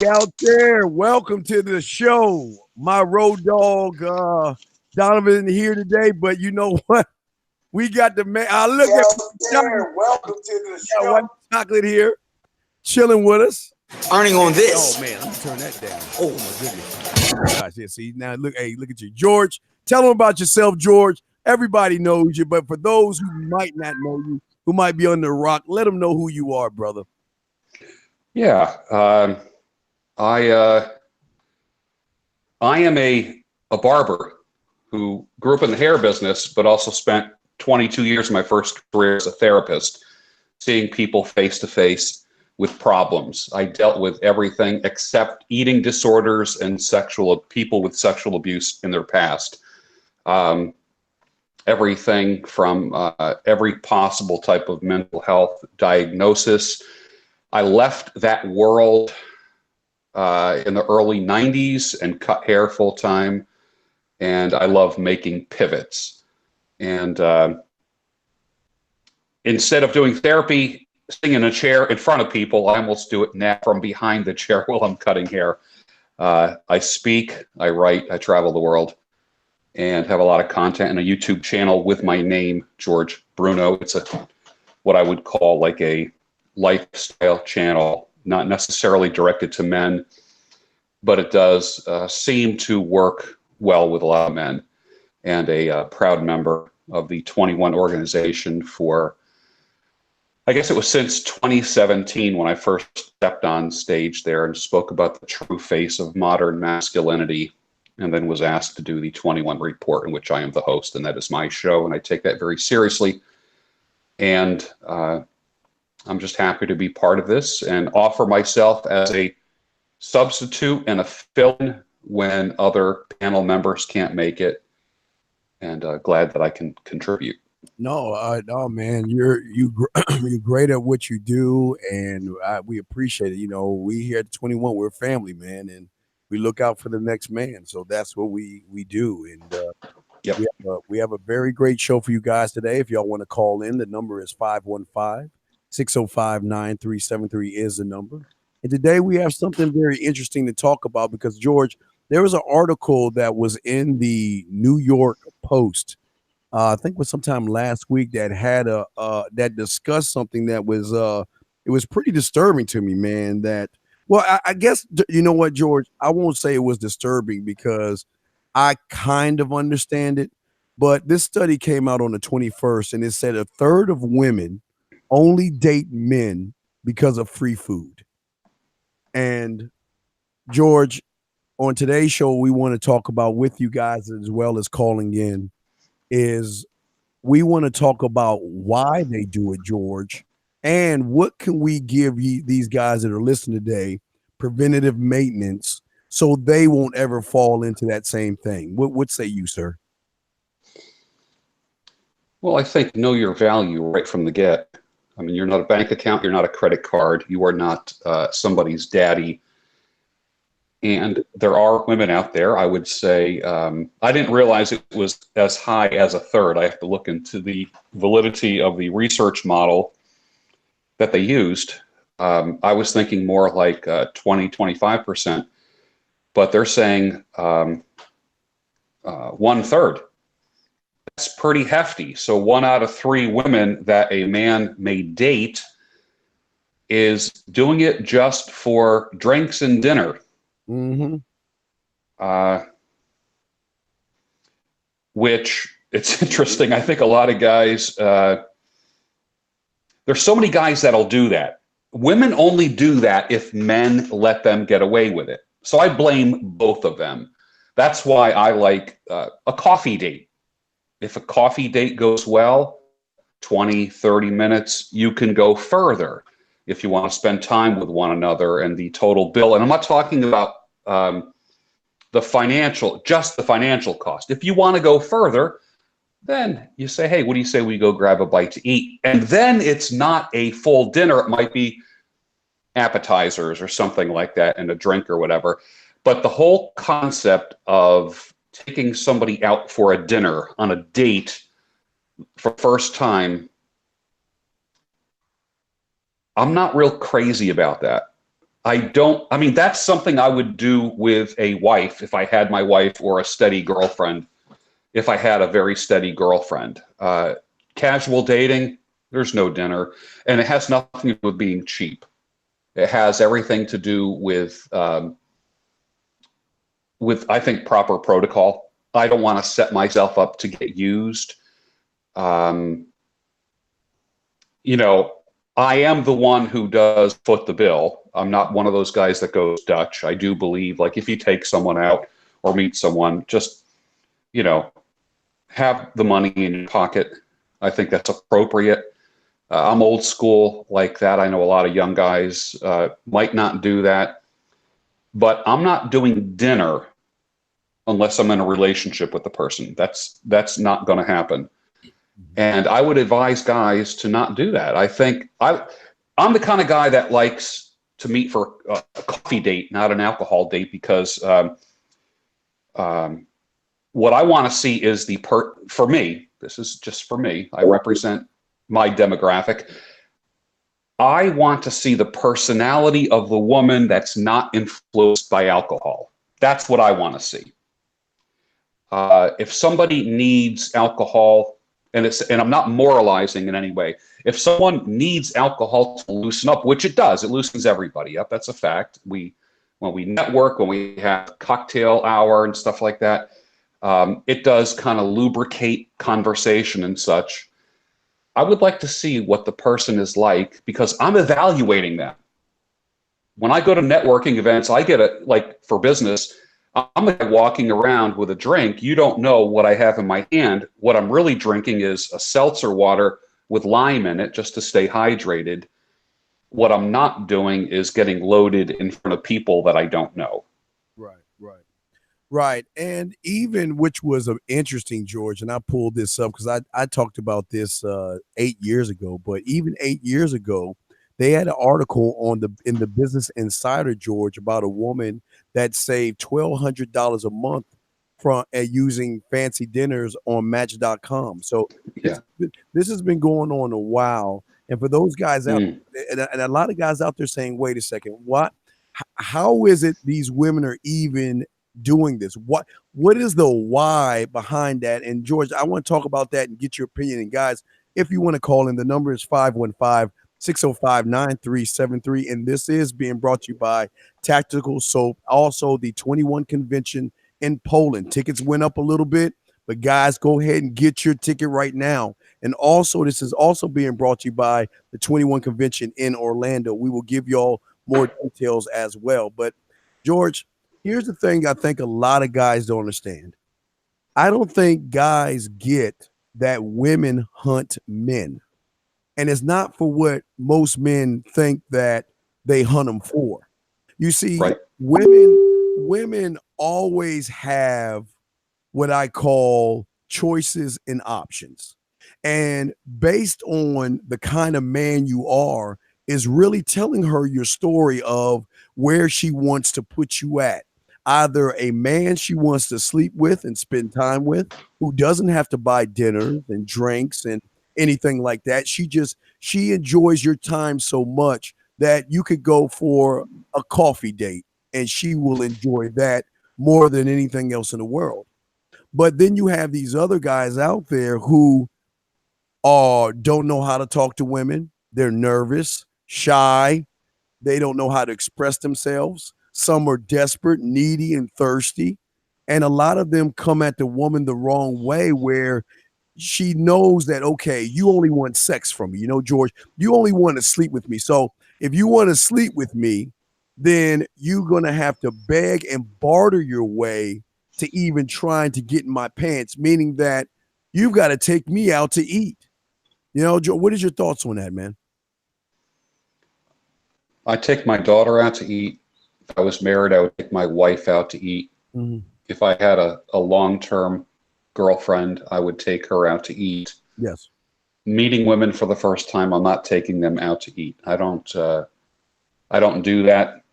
Out there, welcome to the show. My road dog, Donovan, here today, but you know what? We got the man. I look at Out there, welcome to the got white show. chocolate here, chilling with us. Earning on this. Oh man, let me turn that down. Oh my goodness. Oh, gosh, yeah. See now, look, hey, look at you, George. Tell them about yourself, George. Everybody knows you, but for those who might not know you, who might be on the rock, let them know who you are, brother. Yeah, I I am a barber who grew up in the hair business, but also spent 22 years of my first career as a therapist, seeing people face to face with problems. I dealt with everything except eating disorders and people with sexual abuse in their past. Everything from every possible type of mental health diagnosis. I left that world in the early 90s and cut hair full time. And I love making pivots. And instead of doing therapy, sitting in a chair in front of people, I almost do it now from behind the chair while I'm cutting hair. I speak, I write, I travel the world, and have a lot of content and a YouTube channel with my name, George Bruno. It's what I would call like a lifestyle channel, not necessarily directed to men, but it does seem to work well with a lot of men, and a proud member of the 21 organization for, I guess it was since 2017 when I first stepped on stage there and spoke about the true face of modern masculinity, and then was asked to do the 21 report, in which I am the host, and that is my show, and I take that very seriously. And I'm just happy to be part of this and offer myself as a substitute and a fill-in when other panel members can't make it, and glad that I can contribute. No, man, you're great at what you do, and we appreciate it. You know, we here at 21, we're family, man, and we look out for the next man. So that's what we do, and Yep. we have a very great show for you guys today. If y'all want to call in, the number is 515-605-9373 is the number. And today we have something very interesting to talk about because, George, there was an article that was in the New York Post, I think it was sometime last week, that had that discussed something that was it was pretty disturbing to me, man. That, well, I guess, you know what, George, I won't say it was disturbing because I kind of understand it, but this study came out on the 21st, and it said a third of women only date men because of free food. And George, on today's show, we want to talk about with you guys, as well as calling in, is we want to talk about why they do it, George, and what can we give these guys that are listening today preventative maintenance so they won't ever fall into that same thing. What say you, sir? Well, I think know your value right from the get. I mean, you're not a bank account, you're not a credit card, you are not somebody's daddy. And there are women out there, I would say, I didn't realize it was as high as a third. I have to look into the validity of the research model that they used. I was thinking more like 20, 25%, but they're saying 1/3. That's pretty hefty. So 1 out of 3 women that a man may date is doing it just for drinks and dinner. Mm-hmm. Which, it's interesting. I think a lot of guys, there's so many guys that'll do that. Women only do that if men let them get away with it. So I blame both of them. That's why I like a coffee date. If a coffee date goes well, 20, 30 minutes, you can go further if you want to spend time with one another, and the total bill. And I'm not talking about just the financial cost. If you want to go further, then you say, hey, what do you say we go grab a bite to eat? And then it's not a full dinner. It might be appetizers or something like that and a drink or whatever. But the whole concept of taking somebody out for a dinner on a date for first time, I'm not real crazy about that. I mean, that's something I would do with a wife if I had my wife, or a steady girlfriend if I had a very steady girlfriend. Casual dating, there's no dinner, and it has nothing to do with being cheap. It has everything to do with I think proper protocol. I don't want to set myself up to get used. Um, you know, I am the one who does foot the bill. I'm not one of those guys that goes Dutch. I do believe, like, if you take someone out or meet someone, just, you know, have the money in your pocket. I think that's appropriate. I'm old school like that. I know a lot of young guys might not do that, but I'm not doing dinner unless I'm in a relationship with the person. That's not going to happen. And I would advise guys to not do that. I think I'm the kind of guy that likes to meet for a coffee date, not an alcohol date, because what I want to see is for me, this is just for me, I represent my demographic. I want to see the personality of the woman that's not influenced by alcohol. That's what I want to see. If somebody needs alcohol, and I'm not moralizing in any way, if someone needs alcohol to loosen up, which it does, it loosens everybody up. That's a fact. When we network, when we have cocktail hour and stuff like that, it does kind of lubricate conversation and such. I would like to see what the person is like, because I'm evaluating them. When I go to networking events, I get it, like for business, I'm walking around with a drink. You don't know what I have in my hand. What I'm really drinking is a seltzer water with lime in it just to stay hydrated. What I'm not doing is getting loaded in front of people that I don't know. Right, right. Right. And even, which was interesting, George, and I pulled this up because I talked about this 8 years ago, but even 8 years ago, they had an article in the Business Insider, George, about a woman that saved $1,200 a month from using fancy dinners on Match.com. So Yeah. this has been going on a while. And for those guys out, and a lot of guys out there saying, wait a second, how is it these women are even doing this? What is the why behind that? And George, I want to talk about that and get your opinion. And guys, if you want to call in, the number is 515-605-9373. And this is being brought to you by Tactical Soap, also the 21 convention in Poland. Tickets went up a little bit, but guys, go ahead and get your ticket right now. And also, this is also being brought to you by the 21 convention in Orlando. We will give y'all more details as well. But George, here's the thing I think a lot of guys don't understand. I don't think guys get that women hunt men. And it's not for what most men think that they hunt them for. You see, Right. women always have what I call choices and options. And based on the kind of man you are, is really telling her your story of where she wants to put you at. Either a man she wants to sleep with and spend time with, who doesn't have to buy dinners and drinks and anything like that. She enjoys your time so much that you could go for a coffee date and she will enjoy that more than anything else in the world. But then you have these other guys out there who don't know how to talk to women. They're nervous, shy. They don't know how to express themselves. Some are desperate, needy, and thirsty. And a lot of them come at the woman the wrong way, where she knows that, okay, you only want sex from me. You know, George, you only want to sleep with me. So if you want to sleep with me, then you're going to have to beg and barter your way to even trying to get in my pants, meaning that you've got to take me out to eat. You know, Joe, what is your thoughts on that, man? I take my daughter out to eat. If I was married, I would take my wife out to eat. Mm-hmm. If I had a long-term girlfriend, I would take her out to eat. Yes. Meeting women for the first time, I'm not taking them out to eat. I don't do that.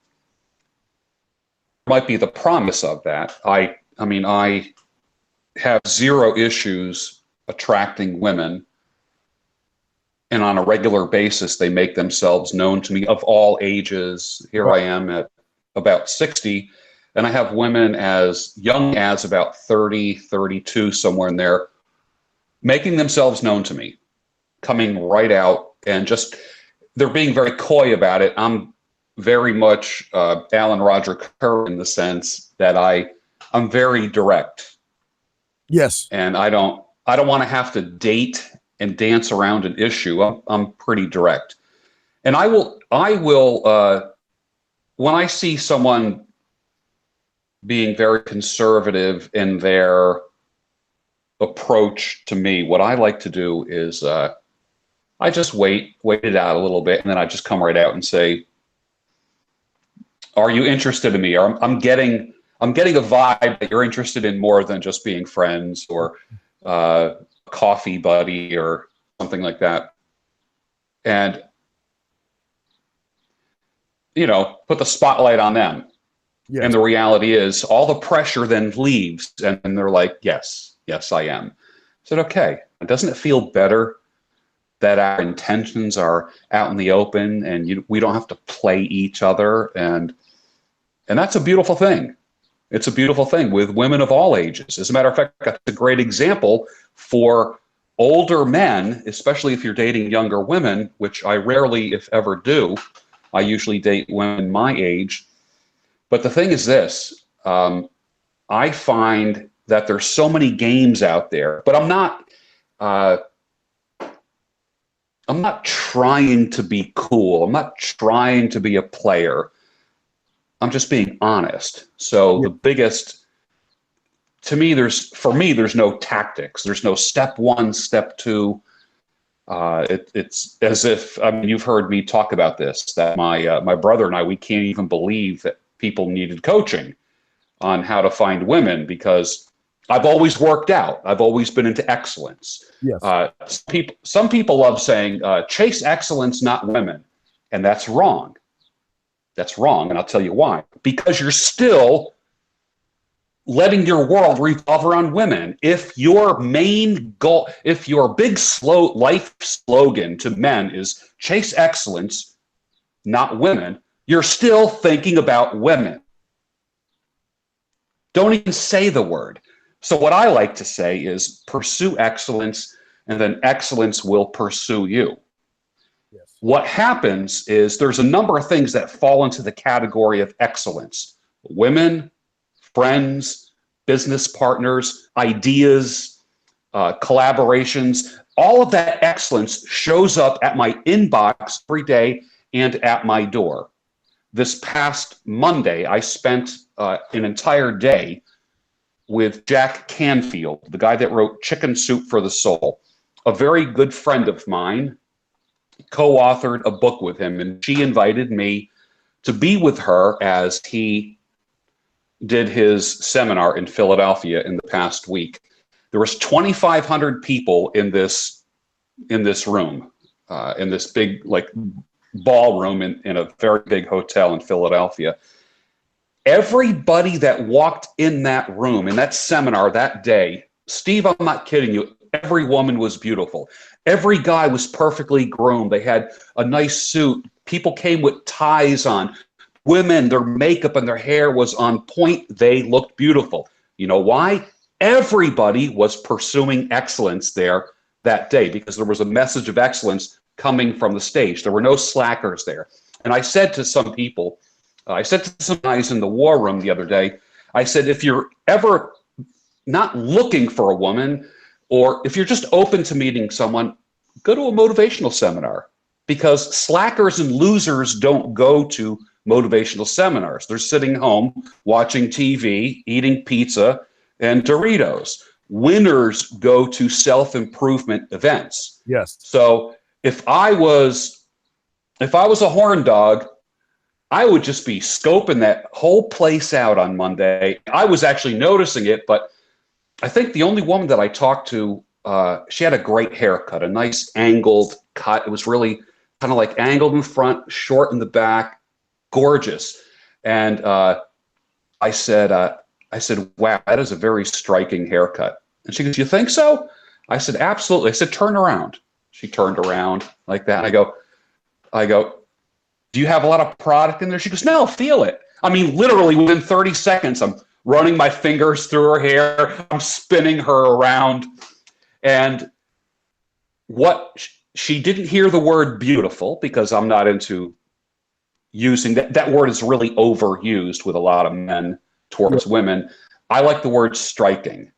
Might be the promise of that. I mean, I have zero issues attracting women. and on a regular basis, they make themselves known to me of all ages. Here I am at about 60, and I have women as young as about 30, 32, somewhere in there, making themselves known to me, coming right out, and just, they're being very coy about it. I'm very much Alan Roger Kerr in the sense that I'm very direct. Yes. And I don't want to have to date and dance around an issue. I'm pretty direct. And I will when I see someone being very conservative in their approach to me, what I like to do is I just wait it out a little bit, and then I just come right out and say, "Are you interested in me?" Or I'm getting a vibe that you're interested in more than just being friends or coffee buddy or something like that. And put the spotlight on them. Yes. And the reality is, all the pressure then leaves, and they're like, "Yes, I am." I said, "Okay, doesn't it feel better that our intentions are out in the open and we don't have to play each other?" And that's a beautiful thing. It's a beautiful thing with women of all ages. As a matter of fact, that's a great example for older men, especially if you're dating younger women, which I rarely, if ever, do. I usually date women my age. But the thing is this, I find that there's so many games out there, but I'm not trying to be cool. I'm not trying to be a player. I'm just being honest. So the biggest, for me, there's no tactics. There's no step one, step two. It's as if, you've heard me talk about this, that my brother and I, we can't even believe that people needed coaching on how to find women, because I've always worked out. I've always been into excellence. Yes. Some people love saying, chase excellence, not women. And that's wrong. That's wrong. And I'll tell you why. Because you're still letting your world revolve around women. If your main goal, if your big life slogan to men is chase excellence, not women, you're still thinking about women. Don't even say the word. So what I like to say is pursue excellence, and then excellence will pursue you. Yes. What happens is there's a number of things that fall into the category of excellence. Women, friends, business partners, ideas, collaborations, all of that excellence shows up at my inbox every day and at my door. This past Monday, I spent an entire day with Jack Canfield, the guy that wrote Chicken Soup for the Soul, a very good friend of mine, co-authored a book with him, and she invited me to be with her as he did his seminar in Philadelphia in the past week. There was 2,500 people in this room, in this big ballroom in a very big hotel in Philadelphia. Everybody that walked in that room, in that seminar that day, Steve, I'm not kidding you, every woman was beautiful. Every guy was perfectly groomed. They had a nice suit. People came with ties on. Women, their makeup and their hair was on point. They looked beautiful. You know why? Everybody was pursuing excellence there that day, because there was a message of excellence coming from the stage. There were no slackers there. And I said to some people, I said to some guys in the war room the other day, I said, if you're ever not looking for a woman, or if you're just open to meeting someone, go to a motivational seminar, because slackers and losers don't go to motivational seminars. They're sitting home watching TV, eating pizza and Doritos. Winners go to self-improvement events. Yes. So if I was a horn dog, I would just be scoping that whole place out on Monday. I was actually noticing it, but I think the only woman that I talked to, she had a great haircut, a nice angled cut. It was really kind of like angled in front, short in the back, gorgeous. And I said, wow, that is a very striking haircut. And she goes, you think so? I said, absolutely. I said, turn around. She turned around like that. I go, do you have a lot of product in there? She goes, no, feel it. I mean, literally within 30 seconds, I'm running my fingers through her hair. I'm spinning her around. And she didn't hear the word beautiful, because I'm not into using that. That word is really overused with a lot of men towards women. I like the word striking.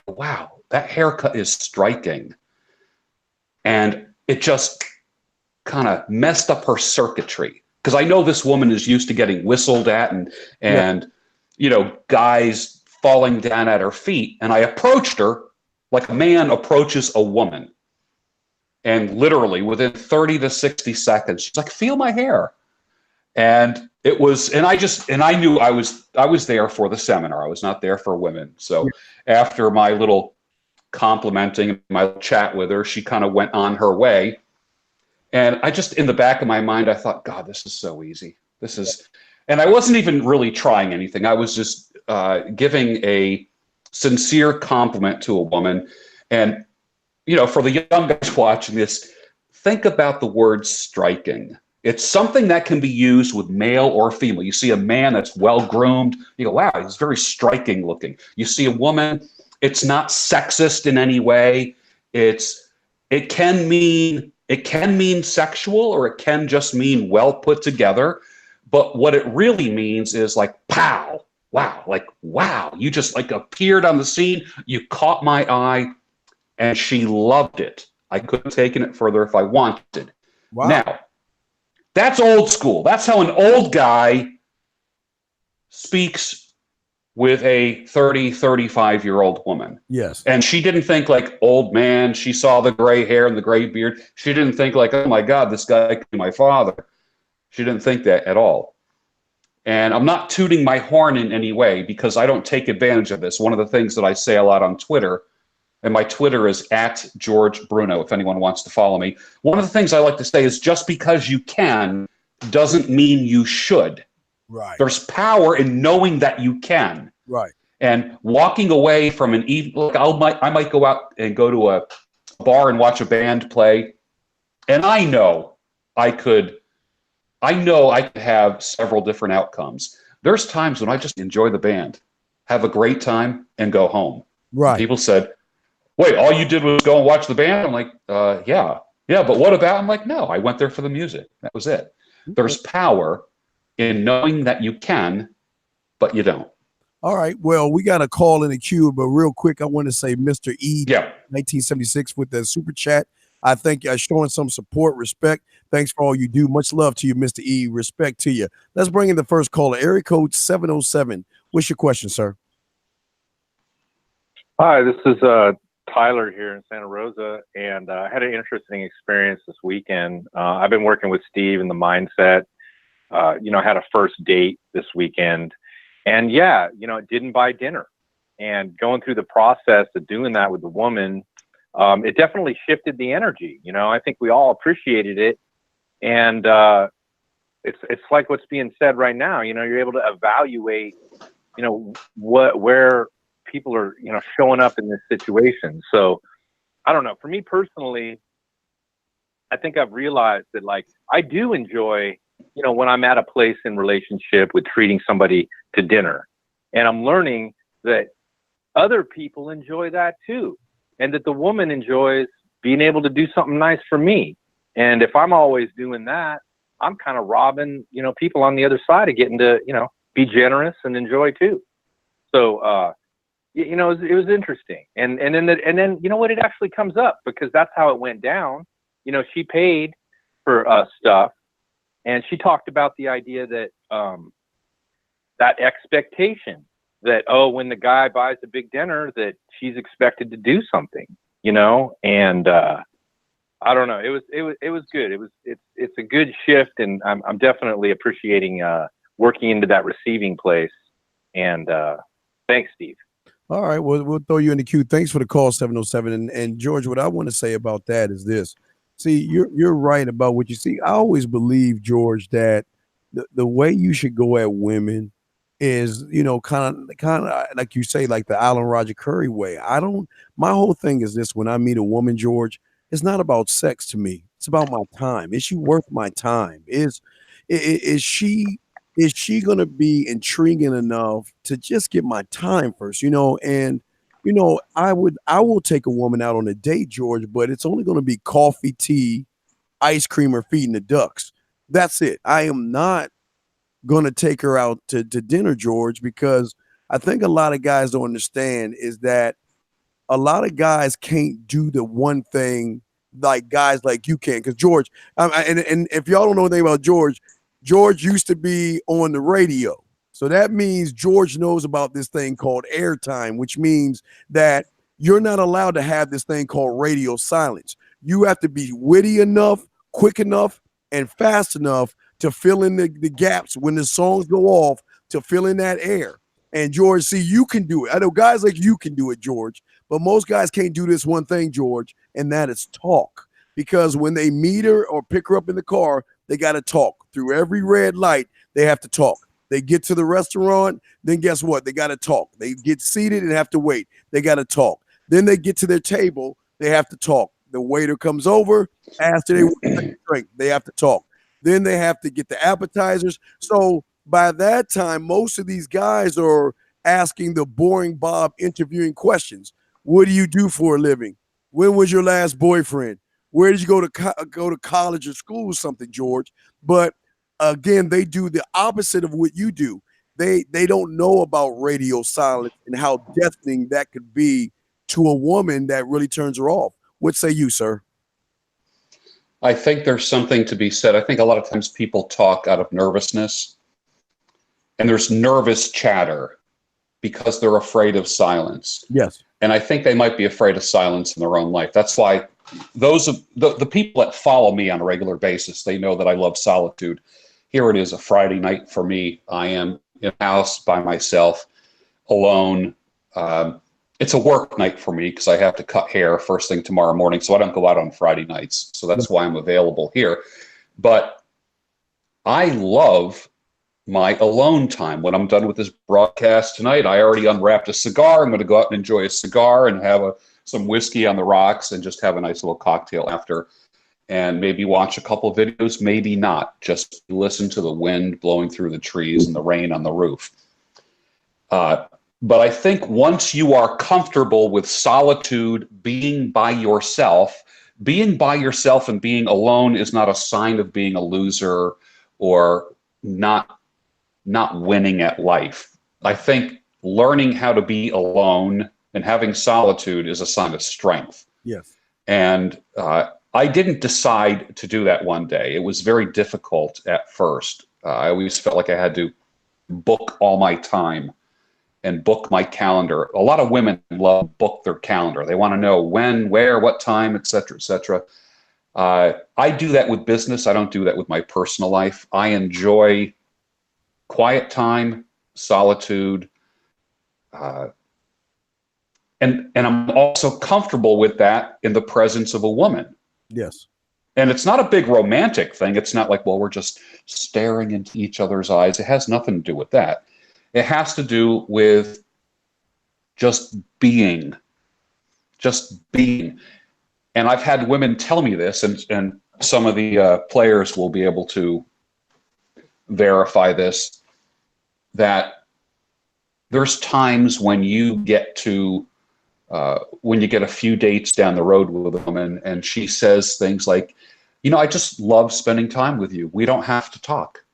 Wow, that haircut is striking. And it just kind of messed up her circuitry, because I know this woman is used to getting whistled at and you know, guys falling down at her feet. And I approached her like a man approaches a woman. And literally within 30 to 60 seconds, she's like, feel my hair. And it was, and I knew I was there for the seminar. I was not there for women. So after my little complimenting, my chat with her, she kind of went on her way. And I just, in the back of my mind, I thought, God, this is so easy. And I wasn't even really trying anything. I was just giving a sincere compliment to a woman. And, you know, for the young guys watching this, think about the word striking. It's something that can be used with male or female. You see a man that's well groomed, you go, wow, he's very striking looking. You see a woman, it's not sexist in any way. It can mean sexual, or it can just mean well put together. But what it really means is like, pow, wow, like, wow, you just like appeared on the scene. You caught my eye, and she loved it. I could have taken it further if I wanted. Wow. Now, that's old school. That's how an old guy speaks with a 30, 35-year-old woman. Yes. And she didn't think like old man. She saw the gray hair and the gray beard. She didn't think like, oh my God, this guy could be my father. She didn't think that at all. And I'm not tooting my horn in any way, because I don't take advantage of this. One of the things that I say a lot on Twitter, and my Twitter is @GeorgeBruno, if anyone wants to follow me. One of the things I like to say is, just because you can doesn't mean you should. Right. There's power in knowing that you can. Right. And walking away from an evening, look, I might go out and go to a bar and watch a band play. And I know I could have several different outcomes. There's times when I just enjoy the band, have a great time, and go home. Right. And people said, wait, all you did was go and watch the band? I'm like, yeah, but what about? I'm like, no, I went there for the music. That was it. There's power in knowing that you can, but you don't. All right. Well, we got a call in the queue, but real quick, I want to say Mr. E, 1976 with the super chat. I think showing some support, respect. Thanks for all you do. Much love to you, Mr. E. Respect to you. Let's bring in the first caller, area code 707. What's your question, sir? Hi, this is Tyler here in Santa Rosa, and I had an interesting experience this weekend. I've been working with Steve in the mindset. I had a first date this weekend, and didn't buy dinner. And going through the process of doing that with the woman, it definitely shifted the energy. I think we all appreciated it, and it's like what's being said right now. You're able to evaluate, where people are, showing up in this situation. So I don't know. For me personally, I think I've realized that I do enjoy, when I'm at a place in relationship with treating somebody to dinner, and I'm learning that other people enjoy that too. And that the woman enjoys being able to do something nice for me. And if I'm always doing that, I'm kind of robbing, people on the other side of getting to, be generous and enjoy too. So, it was interesting. And then, you know what, it actually comes up, because that's how it went down. She paid for stuff, and she talked about the idea that, that expectation that, when the guy buys a big dinner, that she's expected to do something, and I don't know. It was good. It's a good shift, and I'm definitely appreciating working into that receiving place. And thanks, Steve. All right, we'll throw you in the queue. Thanks for the call, 707. And George, what I want to say about that is this. See, you're right about what you see. I always believe, George, that the way you should go at women is, kind of like you say, like the Alan Roger Curry way. My whole thing is this: when I meet a woman, George, it's not about sex to me. It's about my time. Is she worth my time? Is she gonna be intriguing enough to just get my time first? And I will take a woman out on a date, George, but it's only gonna be coffee, tea, ice cream, or feeding the ducks. That's it. I am not gonna take her out to dinner, George, because I think a lot of guys don't understand is that a lot of guys can't do the one thing like guys like you can. Because George, and if y'all don't know anything about George, George used to be on the radio. So that means George knows about this thing called airtime, which means that you're not allowed to have this thing called radio silence. You have to be witty enough, quick enough, and fast enough to fill in the gaps when the songs go off to fill in that air. And George, see, you can do it. I know guys like you can do it, George, but most guys can't do this one thing, George, and that is talk. Because when they meet her or pick her up in the car, they got to talk. Through every red light, they have to talk. They get to the restaurant, then guess what? They got to talk. They get seated and have to wait. They got to talk. Then they get to their table, they have to talk. The waiter comes over, after they want to drink, they have to talk. Then they have to get the appetizers. So by that time, most of these guys are asking the boring Bob interviewing questions. What do you do for a living? When was your last boyfriend? Where did you go to college or school or something, George? But again, they do the opposite of what you do. They don't know about radio silence and how deafening that could be to a woman that really turns her off. What say you, sir? I think there's something to be said. I think a lot of times people talk out of nervousness, and there's nervous chatter because they're afraid of silence. Yes. And I think they might be afraid of silence in their own life. That's why those of the people that follow me on a regular basis, they know that I love solitude. Here it is, a Friday night for me. I am in a house by myself, alone. It's a work night for me because I have to cut hair first thing tomorrow morning, so I don't go out on Friday nights. So that's why I'm available here. But I love my alone time. When I'm done with this broadcast tonight, I already unwrapped a cigar. I'm going to go out and enjoy a cigar and have some whiskey on the rocks and just have a nice little cocktail after, and maybe watch a couple of videos, maybe not. Just listen to the wind blowing through the trees and the rain on the roof. But I think once you are comfortable with solitude, being by yourself and being alone is not a sign of being a loser or not winning at life. I think learning how to be alone and having solitude is a sign of strength. Yes. And I didn't decide to do that one day. It was very difficult at first. I always felt like I had to book all my time and book my calendar. A lot of women love book their calendar. They want to know when, where, what time, et cetera, et cetera. I do that with business. I don't do that with my personal life. I enjoy quiet time, solitude, and I'm also comfortable with that in the presence of a woman. Yes. And it's not a big romantic thing. It's not like, well, we're just staring into each other's eyes. It has nothing to do with that. It has to do with just being. And I've had women tell me this, and some of the players will be able to verify this, that there's times when you get a few dates down the road with a woman and she says things like, I just love spending time with you. We don't have to talk.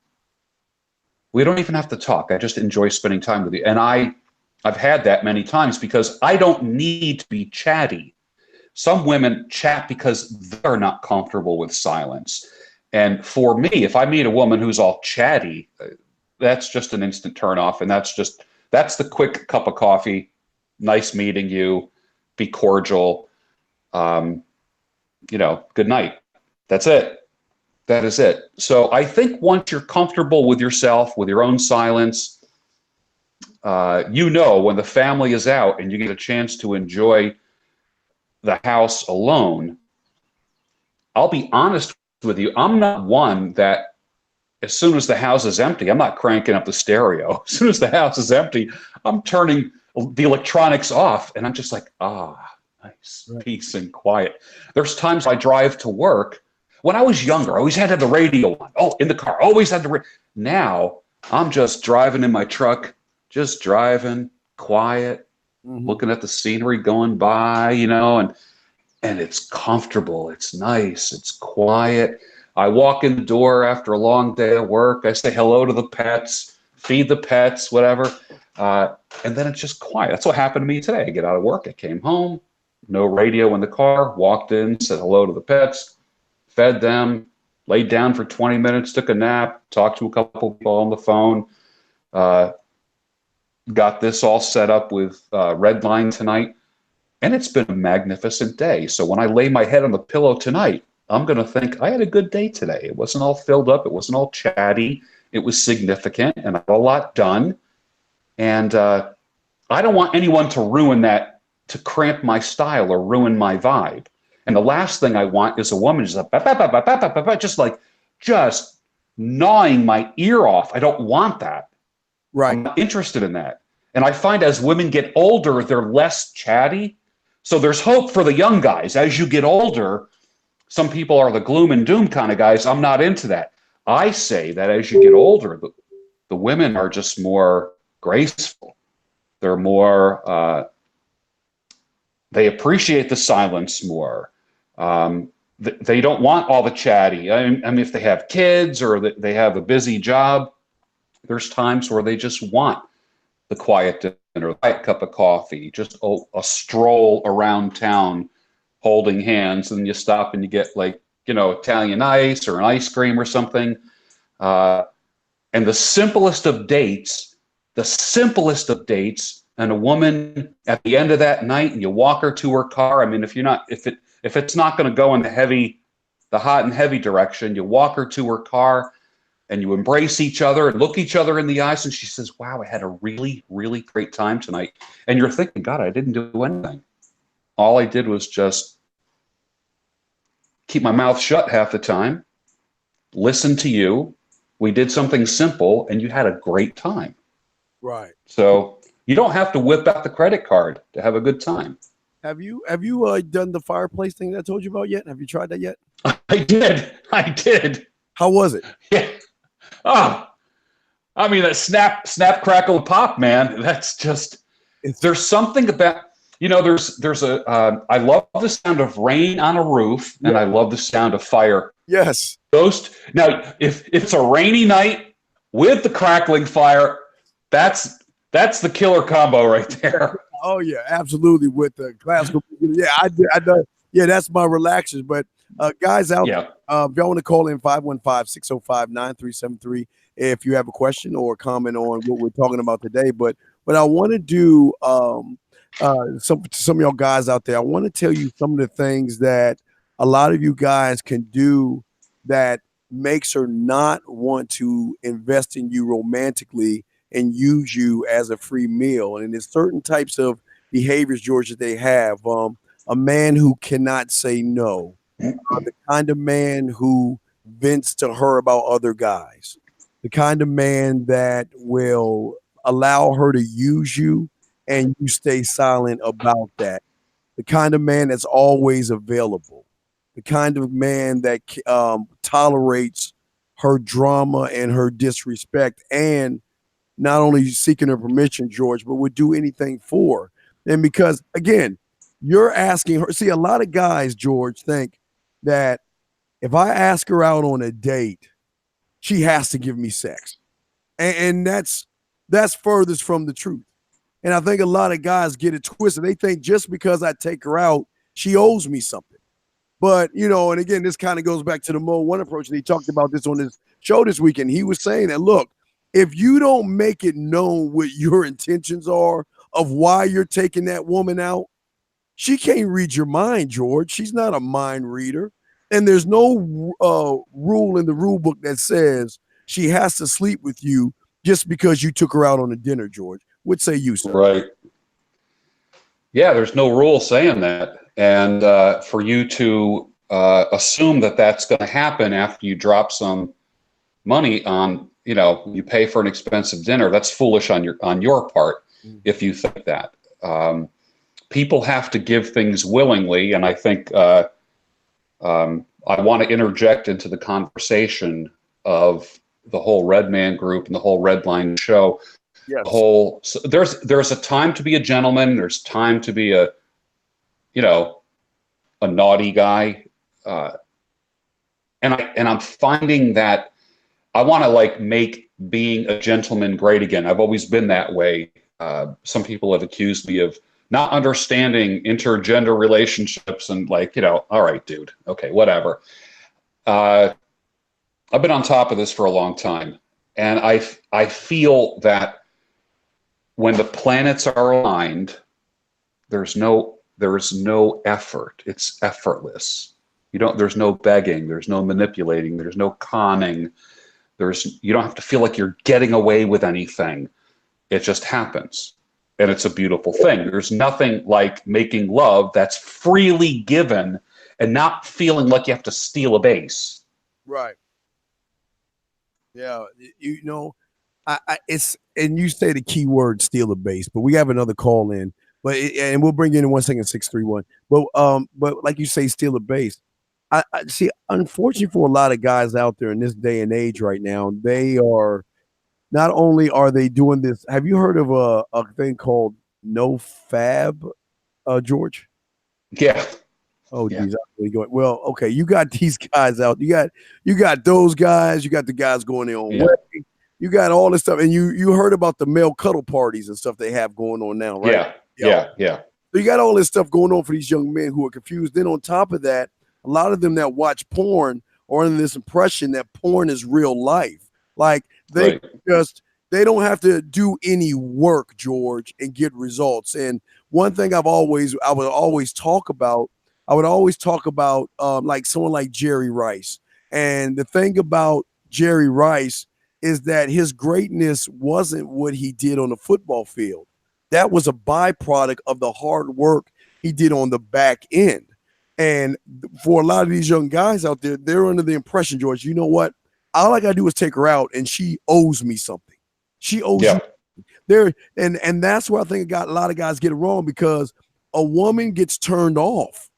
We don't even have to talk. I just enjoy spending time with you. And I've had that many times because I don't need to be chatty. Some women chat because they're not comfortable with silence. And for me, if I meet a woman who's all chatty, that's just an instant turnoff. And that's the quick cup of coffee. Nice meeting you. Be cordial. Good night. That's it. That is it. So I think once you're comfortable with yourself, with your own silence, when the family is out and you get a chance to enjoy the house alone, I'll be honest with you, I'm not one that as soon as the house is empty, I'm not cranking up the stereo. As soon as the house is empty, I'm turning the electronics off and I'm just like, nice, Right. peace and quiet. There's times I drive to work. When I was younger, I always had to have the radio on. Oh, in the car, always had the now I'm just driving in my truck, just driving, quiet, looking at the scenery going by, and it's comfortable, it's nice, it's quiet. I walk in the door after a long day of work. I say hello to the pets, feed the pets, whatever. And then it's just quiet. That's what happened to me today. I get out of work, I came home, no radio in the car, walked in, said hello to the pets, fed them, laid down for 20 minutes, took a nap, talked to a couple people on the phone, got this all set up with Redline tonight. And it's been a magnificent day. So when I lay my head on the pillow tonight, I'm going to think I had a good day today. It wasn't all filled up. It wasn't all chatty. It was significant, and I got a lot done. And I don't want anyone to ruin that, to cramp my style or ruin my vibe. And the last thing I want is a woman just gnawing my ear off. I don't want that. Right. I'm not interested in that. And I find as women get older, they're less chatty. So there's hope for the young guys. As you get older, some people are the gloom and doom kind of guys. I'm not into that. I say that as you get older, the women are just more graceful. They're more, they appreciate the silence more. They don't want all the chatty. I mean, if they have kids or they have a busy job, there's times where they just want the quiet dinner, a quiet cup of coffee, just a stroll around town holding hands, and you stop and you get Italian ice or an ice cream or something. And the simplest of dates, and a woman at the end of that night, and you walk her to her car. I mean, if it's not going to go in the hot and heavy direction, you walk her to her car and you embrace each other and look each other in the eyes, and she says, wow, I had a really, really great time tonight. And you're thinking, God, I didn't do anything. All I did was just keep my mouth shut half the time, listen to you. We did something simple, and you had a great time. Right. So you don't have to whip out the credit card to have a good time. Have you done the fireplace thing that I told you about yet? Have you tried that yet? I did. How was it? Yeah. Oh, I mean, that snap, crackle, pop, man. That's just, there's something about, there's I love the sound of rain on a roof, and I love the sound of fire. Yes. Now, if it's a rainy night with the crackling fire, that's the killer combo right there. Oh yeah, absolutely. With the classical, yeah, I know. Yeah, that's my relaxers. But guys out there, if y'all want to call in 515-605-9373 if you have a question or comment on what we're talking about today. But I want to do some of y'all guys out there. I want to tell you some of the things that a lot of you guys can do that makes her not want to invest in you romantically and use you as a free meal. And there's certain types of behaviors, George, that they have. A man who cannot say no, the kind of man who vents to her about other guys, the kind of man that will allow her to use you and you stay silent about that, the kind of man that's always available, the kind of man that tolerates her drama and her disrespect, and not only seeking her permission, George, but would do anything for her. And because, again, you're asking her. See, a lot of guys, George, think that if I ask her out on a date, she has to give me sex. And that's furthest from the truth. And I think a lot of guys get it twisted. They think just because I take her out, she owes me something. But, and again, this kind of goes back to the Mo One approach. And he talked about this on his show this weekend. He was saying that, look, if you don't make it known what your intentions are of why you're taking that woman out, she can't read your mind, George. She's not a mind reader. And there's no rule in the rule book that says she has to sleep with you just because you took her out on a dinner, George. What say you, sir? Right. Yeah, there's no rule saying that. And for you to assume that that's going to happen after you drop some money on, you pay for an expensive dinner, that's foolish on your part if you think that. people have to give things willingly, and I think I want to interject into the conversation of the whole Red Man group and the whole Redline show. Yes. So there's a time to be a gentleman. There's time to be a naughty guy, and I'm finding that I want to like make being a gentleman great again. I've always been that way. Some people have accused me of not understanding intergender relationships and like, all right, dude, okay, whatever. I've been on top of this for a long time, and I feel that when the planets are aligned, there's no effort. It's effortless. There's no begging, there's no manipulating, there's no conning. You don't have to feel like you're getting away with anything. It just happens. And it's a beautiful thing. There's nothing like making love that's freely given and not feeling like you have to steal a base. Right. Yeah. It's, and you say the key word, steal a base, but we have another call in, and we'll bring you in 1 second, 631. But like you say, steal a base. I see, unfortunately for a lot of guys out there in this day and age right now, they are, not only are they doing this, have you heard of a thing called no fab, George? Yeah. Oh, geez, I'm really going. Well, okay, you got these guys out. You got those guys. You got the guys going their own way. You got all this stuff, and you heard about the male cuddle parties and stuff they have going on now, right? Yeah. So you got all this stuff going on for these young men who are confused. Then on top of that, a lot of them that watch porn are under this impression that porn is real life. Like they don't have to do any work, George, and get results. And one thing I would always talk about like someone like Jerry Rice. And the thing about Jerry Rice is that his greatness wasn't what he did on the football field. That was a byproduct of the hard work he did on the back end. And for a lot of these young guys out there, they're under the impression, George, you know what? All I got to do is take her out and she owes me something. She owes you there. And that's where I think a lot of guys get it wrong, because a woman gets turned off.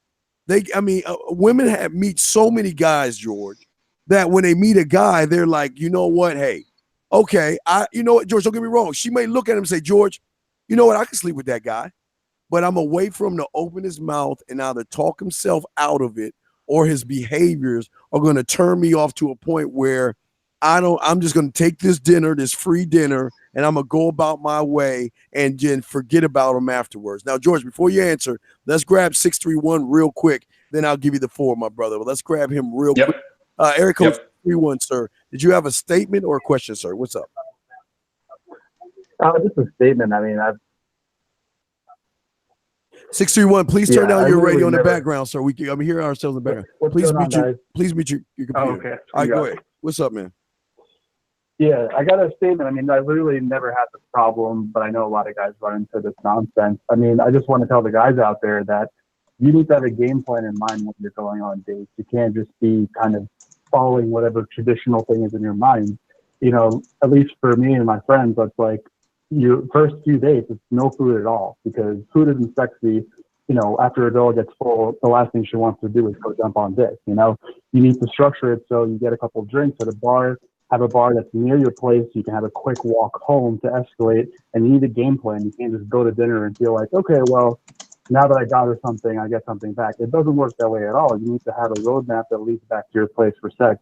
Women meet so many guys, George, that when they meet a guy, they're like, you know what? Hey, okay. You know what, George, don't get me wrong. She may look at him and say, George, you know what? I can sleep with that guy, but I'm gonna wait for him to open his mouth and either talk himself out of it, or his behaviors are going to turn me off to a point where I'm just going to take this free dinner, and I'm going to go about my way and then forget about him afterwards. Now, George, before you answer, let's grab 631 real quick. Then I'll give you the floor, my brother. But let's grab him real quick. Eric Code 631, sir. Did you have a statement or a question, sir? What's up? Just a statement. I mean, 631, please turn down your radio in the background, sir. I'm hearing ourselves in the background. Please mute your computer. Oh, okay. All right, go ahead. What's up, man? Yeah, I got a statement. I mean, I literally never had this problem, but I know a lot of guys run into this nonsense. I mean, I just want to tell the guys out there that you need to have a game plan in mind when you're going on dates. You can't just be kind of following whatever traditional thing is in your mind. You know, at least for me and my friends, it's like your first few dates, it's no food at all, because food isn't sexy. You know, after a girl gets full, the last thing she wants to do is go jump on dick. You know, you need to structure it so you get a couple of drinks at a bar, have a bar that's near your place. You can have a quick walk home to escalate, and you need a game plan. You can't just go to dinner and feel like, okay, well, now that I got her something, I get something back. It doesn't work that way at all. You need to have a roadmap that leads back to your place for sex.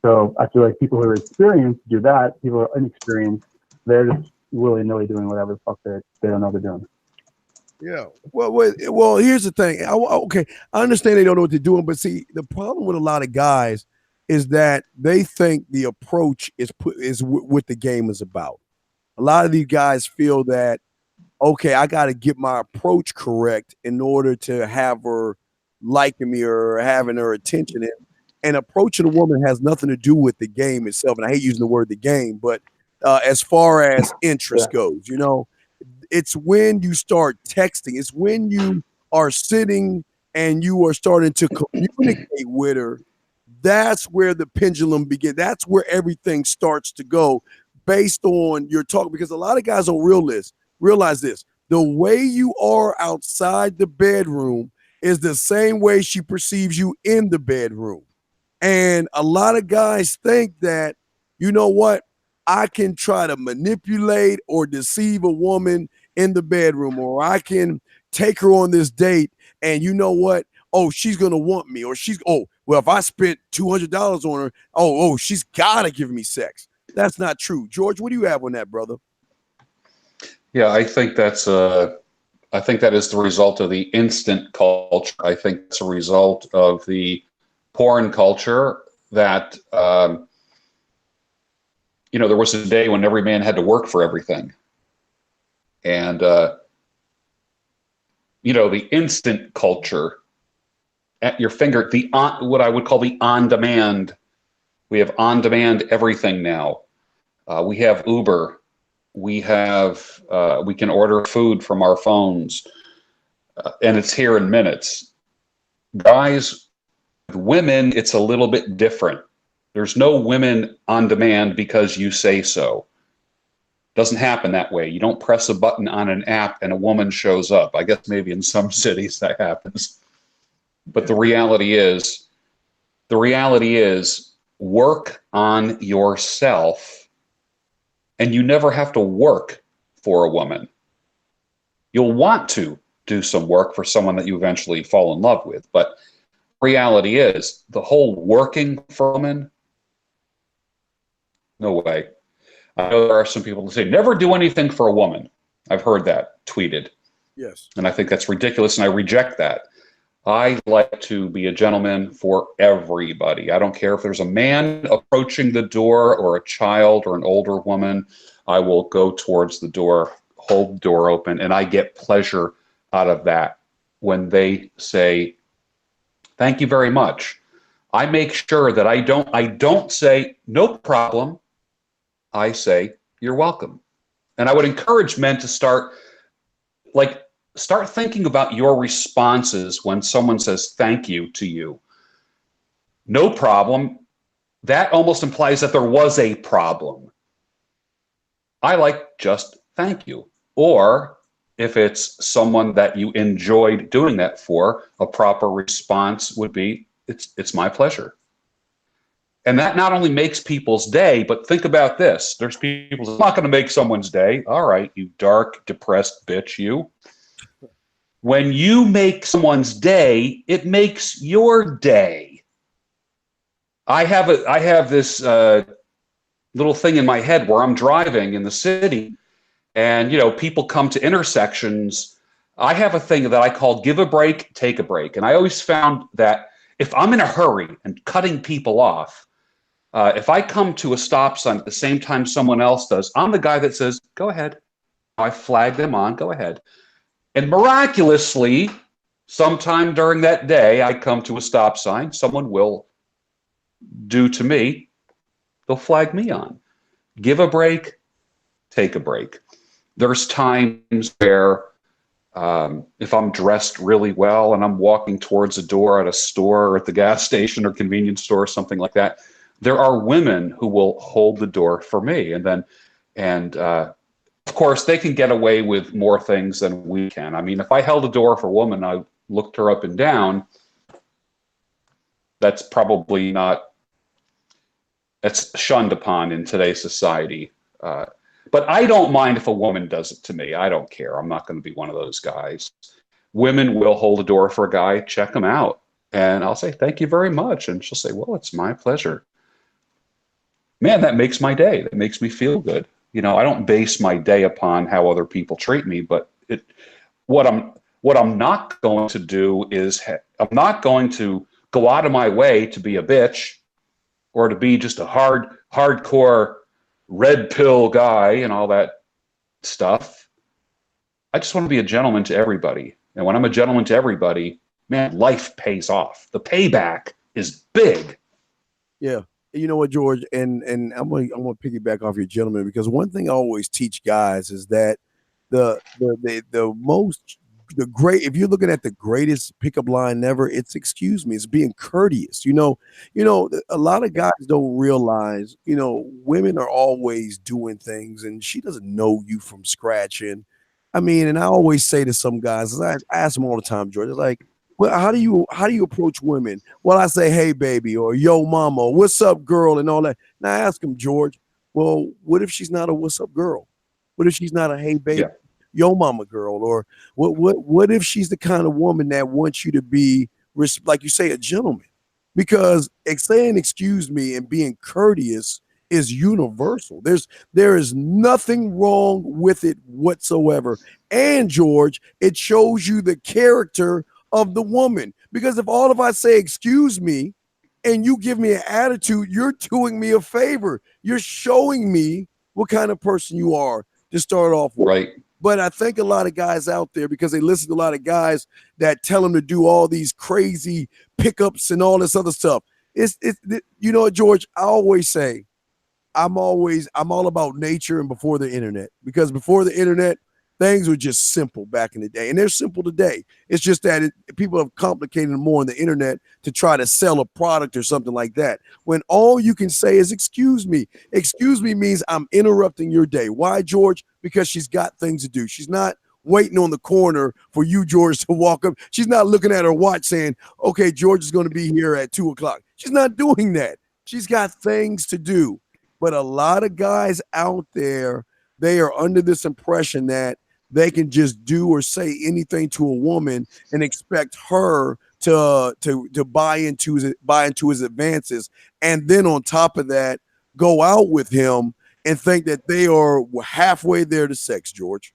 So I feel like people who are experienced do that. People who are inexperienced, they're just willy-nilly doing whatever the fuck they don't know they're doing. Yeah. Well, here's the thing. Okay, I understand they don't know what they're doing, but see, the problem with a lot of guys is that they think the approach is what the game is about. A lot of these guys feel that, okay, I got to get my approach correct in order to have her liking me or having her attention. And approaching a woman has nothing to do with the game itself. And I hate using the word the game, but as far as interest goes, you know, it's when you start texting. It's when you are sitting and you are starting to communicate with her. That's where the pendulum begins. That's where everything starts to go based on your talk. Because a lot of guys don't realize this. The way you are outside the bedroom is the same way she perceives you in the bedroom. And a lot of guys think that, you know what, I can try to manipulate or deceive a woman in the bedroom, or I can take her on this date, and you know what? Oh, she's gonna want me, or well, if I spent $200 on her, she's gotta give me sex. That's not true. George, what do you have on that, brother? Yeah, I think that is the result of the instant culture. I think it's a result of the porn culture that, there was a day when every man had to work for everything. And, the instant culture at your finger, what I would call the on demand. We have on demand everything now. We have Uber. We can order food from our phones, and it's here in minutes. Guys, with women, it's a little bit different. There's no women on demand because you say so. Doesn't happen that way. You don't press a button on an app and a woman shows up. I guess maybe in some cities that happens. But the reality is work on yourself, and you never have to work for a woman. You'll want to do some work for someone that you eventually fall in love with. But reality is the whole working for a woman, no way. I know there are some people who say, never do anything for a woman. I've heard that tweeted. Yes. And I think that's ridiculous, and I reject that. I like to be a gentleman for everybody. I don't care if there's a man approaching the door or a child or an older woman. I will go towards the door, hold the door open, and I get pleasure out of that when they say, thank you very much. I make sure that I don't say, no problem. I say, you're welcome. And I would encourage men to start thinking about your responses when someone says thank you to you. No problem. That almost implies that there was a problem. I like just thank you. Or if it's someone that you enjoyed doing that for, a proper response would be, it's my pleasure. And that not only makes people's day, but think about this. There's people, I'm not going to make someone's day. All right, you dark, depressed bitch, you. When you make someone's day, it makes your day. I have this little thing in my head where I'm driving in the city, and people come to intersections. I have a thing that I call give a break, take a break. And I always found that if I'm in a hurry and cutting people off, if I come to a stop sign at the same time someone else does, I'm the guy that says, go ahead. I flag them on, go ahead. And miraculously, sometime during that day, I come to a stop sign, someone will do to me, they'll flag me on. Give a break, take a break. There's times where if I'm dressed really well and I'm walking towards a door at a store or at the gas station or convenience store or something like that, there are women who will hold the door for me. And of course, they can get away with more things than we can. I mean, if I held a door for a woman, I looked her up and down, that's probably not, that's shunned upon in today's society. But I don't mind if a woman does it to me. I don't care. I'm not going to be one of those guys. Women will hold a door for a guy, check him out. And I'll say, thank you very much. And she'll say, well, it's my pleasure. Man, that makes my day. That makes me feel good. I don't base my day upon how other people treat me, but what I'm not going to do is I'm not going to go out of my way to be a bitch or to be just a hardcore red pill guy and all that stuff. I just want to be a gentleman to everybody. And when I'm a gentleman to everybody, man, life pays off. The payback is big. Yeah. You know what, George, and I'm gonna piggyback off your gentleman, because one thing I always teach guys is that the great, if you're looking at the greatest pickup line ever, it's excuse me, it's being courteous. A lot of guys don't realize, women are always doing things and she doesn't know you from scratch. And I mean, and I always say to some guys, I ask them all the time, George, it's like, well, how do you approach women? Well, I say, hey, baby, or yo, mama, or what's up, girl, and all that. Now I ask them, George, well, what if she's not a what's up girl? What if she's not a hey, baby, Yeah. yo, mama girl? Or what if she's the kind of woman that wants you to be, like you say, a gentleman? Because saying excuse me and being courteous is universal. There is nothing wrong with it whatsoever. And George, it shows you the character of the woman. Because if all of us say excuse me and you give me an attitude, you're doing me a favor. You're showing me what kind of person you are to start off with. Right. But I think a lot of guys out there, because they listen to a lot of guys that tell them to do all these crazy pickups and all this other stuff. It's you know, George, I always say, I'm all about nature and before the internet, because before the internet, things were just simple back in the day, and they're simple today. It's just that people have complicated more on the internet to try to sell a product or something like that. When all you can say is excuse me. Excuse me means I'm interrupting your day. Why, George? Because she's got things to do. She's not waiting on the corner for you, George, to walk up. She's not looking at her watch saying, okay, George is going to be here at 2:00. She's not doing that. She's got things to do. But a lot of guys out there, they are under this impression that they can just do or say anything to a woman and expect her to buy into his advances, and then on top of that, go out with him and think that they are halfway there to sex, George.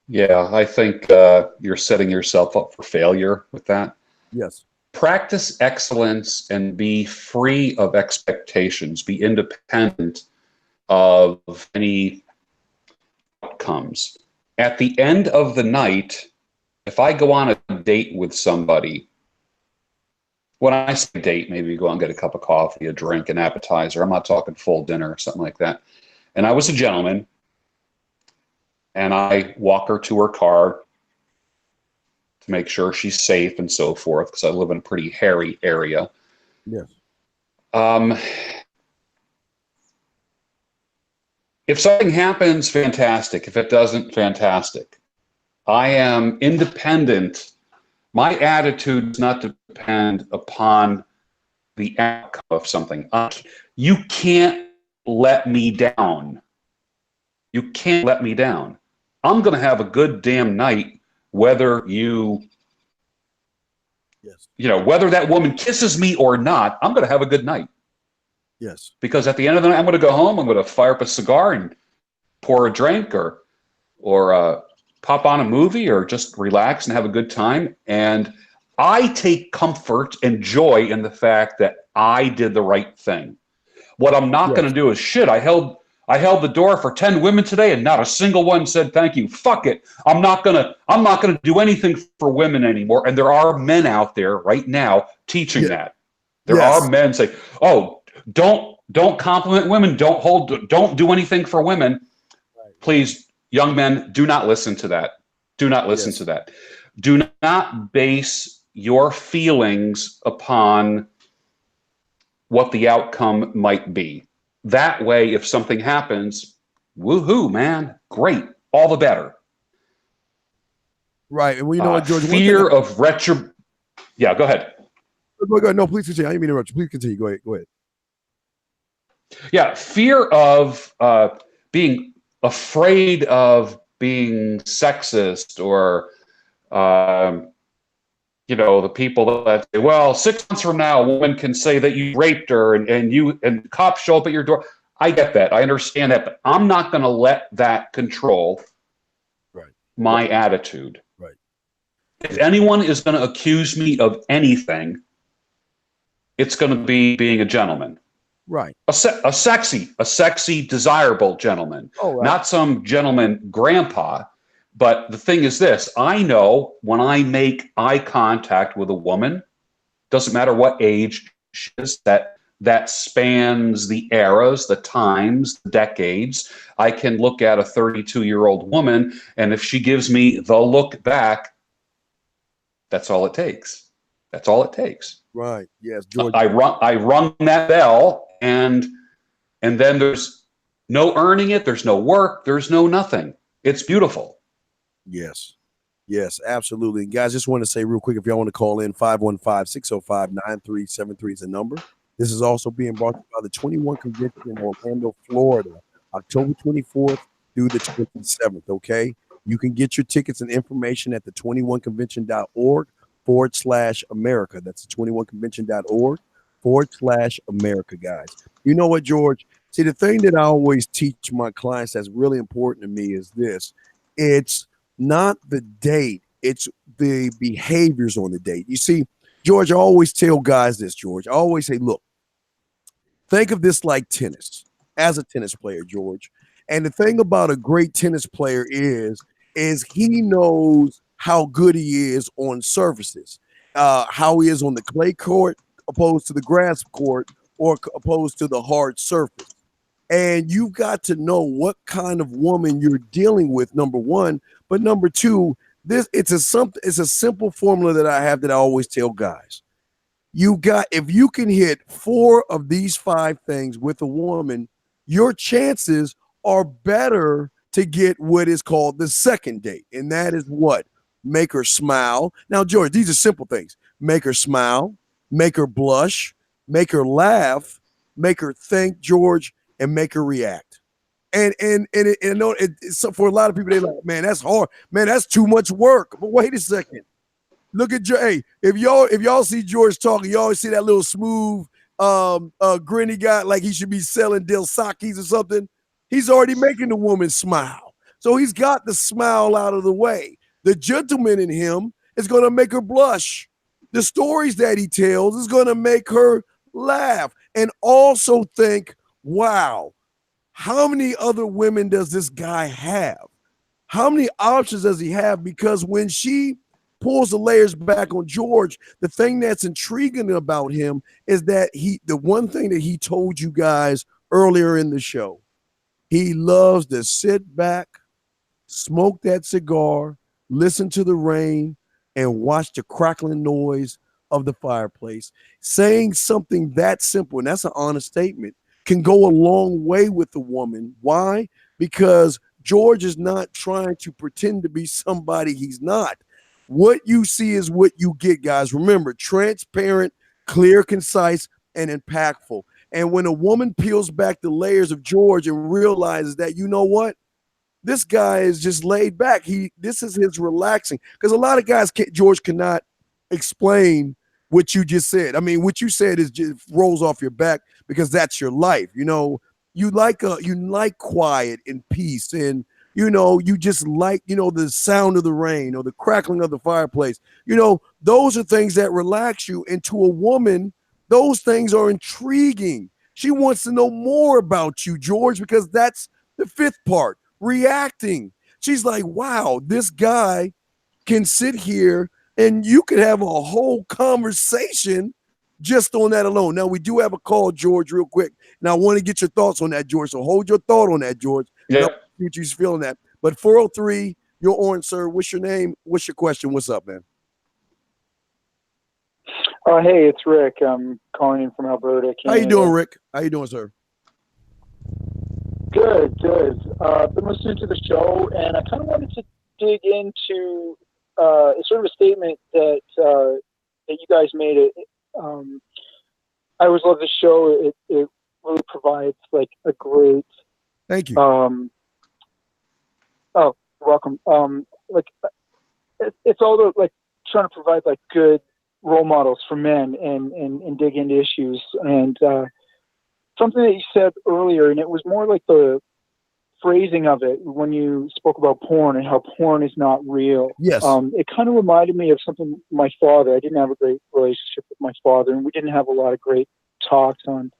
Yeah, I think you're setting yourself up for failure with that. Yes. Practice excellence and be free of expectations. Be independent of any outcomes. At the end of the night, if I go on a date with somebody, when I say date, maybe go out and get a cup of coffee, a drink, an appetizer. I'm not talking full dinner or something like that. And I was a gentleman, and I walk her to her car to make sure she's safe and so forth, because I live in a pretty hairy area. Yes. If something happens, fantastic. If it doesn't, fantastic. I am independent. My attitude does not depend upon the outcome of something. You can't let me down. You can't let me down. I'm going to have a good damn night, whether whether that woman kisses me or not. I'm going to have a good night. Yes. Because at the end of the night, I'm going to go home. I'm going to fire up a cigar and pour a drink, or pop on a movie, or just relax and have a good time. And I take comfort and joy in the fact that I did the right thing. What I'm not going to do is shit. I held the door for 10 women today, and not a single one said thank you. Fuck it. I'm not gonna do anything for women anymore. And there are men out there right now teaching that. There are men say, "Oh, don't compliment women. Don't do anything for women." Right. Please, young men, do not listen to that. Do not listen to that. Do not base your feelings upon what the outcome might be. That way, if something happens, woohoo, man, great, all the better. Right, and well, you know what, George? Fear of retro. Yeah, go ahead. Go ahead. No, please continue. I didn't mean to interrupt you. Please continue. Go ahead. Go ahead. Yeah, fear of being afraid of being sexist, or the people that say, well, 6 months from now, a woman can say that you raped her, and cops show up at your door. I get that. I understand that. But I'm not going to let that control my attitude. Right. If anyone is going to accuse me of anything, it's going to be being a gentleman. Right. A sexy, desirable gentleman. Oh, right. Not some gentleman grandpa. But the thing is this, I know when I make eye contact with a woman, doesn't matter what age she is, that spans the eras, the times, the decades. I can look at a 32-year-old woman, and if she gives me the look back, that's all it takes. That's all it takes. Right. Yes, George. I rung that bell, and then there's no earning it, there's no work, there's no nothing. It's beautiful. Yes. Yes, absolutely. And guys, just want to say real quick, if y'all want to call in, 515-605-9373 is the number. This is also being brought to you by the 21 Convention in Orlando, Florida, October 24th through the 27th, okay? You can get your tickets and information at the 21convention.org/America. That's the 21convention.org/America, guys. You know what, George? See, the thing that I always teach my clients that's really important to me is this. It's not the date, it's the behaviors on the date. You see, George, I always tell guys this, George. I always say, look, think of this like tennis, as a tennis player, George. And the thing about a great tennis player is he knows how good he is on surfaces, how he is on the clay court opposed to the grass court or opposed to the hard surface. And you've got to know what kind of woman you're dealing with, number one. But number two, it's a simple formula that I have that I always tell guys. If you can hit 4 of these 5 things with a woman, your chances are better to get what is called the second date. And that is what? Make her smile. Now, George, these are simple things. Make her smile, make her blush, make her laugh, make her think, George, and make her react. And so for a lot of people, they're like, man, that's hard. Man, that's too much work. But wait a second. Look at hey, if y'all see George talking, you always see that little smooth grin he got, like he should be selling Del Sakis or something. He's already making the woman smile. So he's got the smile out of the way. The gentleman in him is going to make her blush. The stories that he tells is going to make her laugh and also think, wow, how many other women does this guy have? How many options does he have? Because when she pulls the layers back on George, the thing that's intriguing about him is that the one thing that he told you guys earlier in the show, he loves to sit back, smoke that cigar, listen to the rain, and watch the crackling noise of the fireplace. Saying something that simple, and that's an honest statement, can go a long way with a woman. Why? Because George is not trying to pretend to be somebody he's not. What you see is what you get, guys. Remember, transparent, clear, concise, and impactful. And when a woman peels back the layers of George and realizes that, you know what? This guy is just laid back. This is his relaxing. Because a lot of guys, George, cannot explain what you just said. I mean, what you said is just rolls off your back because that's your life. You know, you like quiet and peace, and you just like, the sound of the rain or the crackling of the fireplace. Those are things that relax you. And to a woman, those things are intriguing. She wants to know more about you, George, because that's the 5th part, reacting. She's like, wow, this guy can sit here and you could have a whole conversation just on that alone. Now, we do have a call, George, real quick. Now, I want to get your thoughts on that, George. So hold your thought on that, George. Yeah. What you're feeling that. But 403, you're on, sir. What's your name? What's your question? What's up, man? Hey, it's Rick. I'm calling in from Alberta, Canada. How you doing, Rick? How you doing, sir? Good. Been listening to the show, and I kind of wanted to dig into sort of a statement that you guys made. I always love the show. It really provides like a great. Thank you. Oh, you're welcome. It's all about like trying to provide like good role models for men and dig into issues. And something that you said earlier, and it was more like the phrasing of it when you spoke about porn and how porn is not real. Yes. It kind of reminded me of something my father. I didn't have a great relationship with my father, and we didn't have a lot of great talks on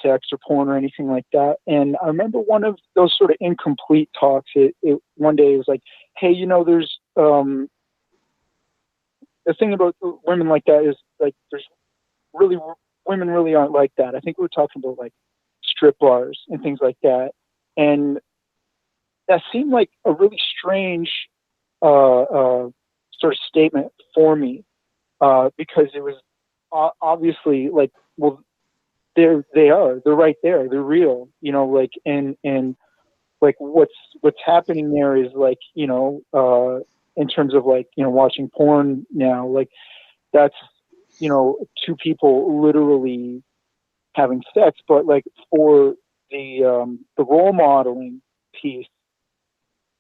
sex or porn or anything like that. And I remember one of those sort of incomplete talks. One day it was like, hey, there's the thing about women like that is like women really aren't like that. I think we were talking about like strip bars and things like that. And that seemed like a really strange sort of statement for me because it was obviously like, well, they're right there. They're real, and like what's happening there is like, in terms of like, watching porn now, like that's, two people literally having sex, but like for the role modeling piece,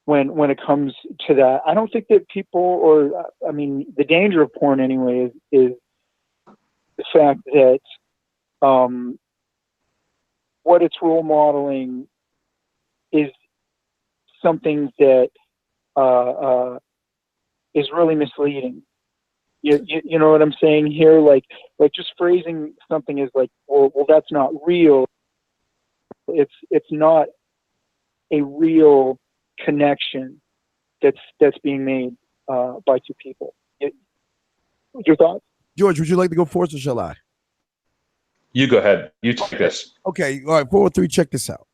when it comes to that, I don't think that people, or I mean, the danger of porn anyway is the fact that what it's role modeling is something that is really misleading. You know what I'm saying here? Like just phrasing something as like, well, that's not real. It's not a real connection that's being made by two people. Your thoughts? George, would you like to go first or shall I? You go ahead. You take this. Okay, all right, 403, check this out.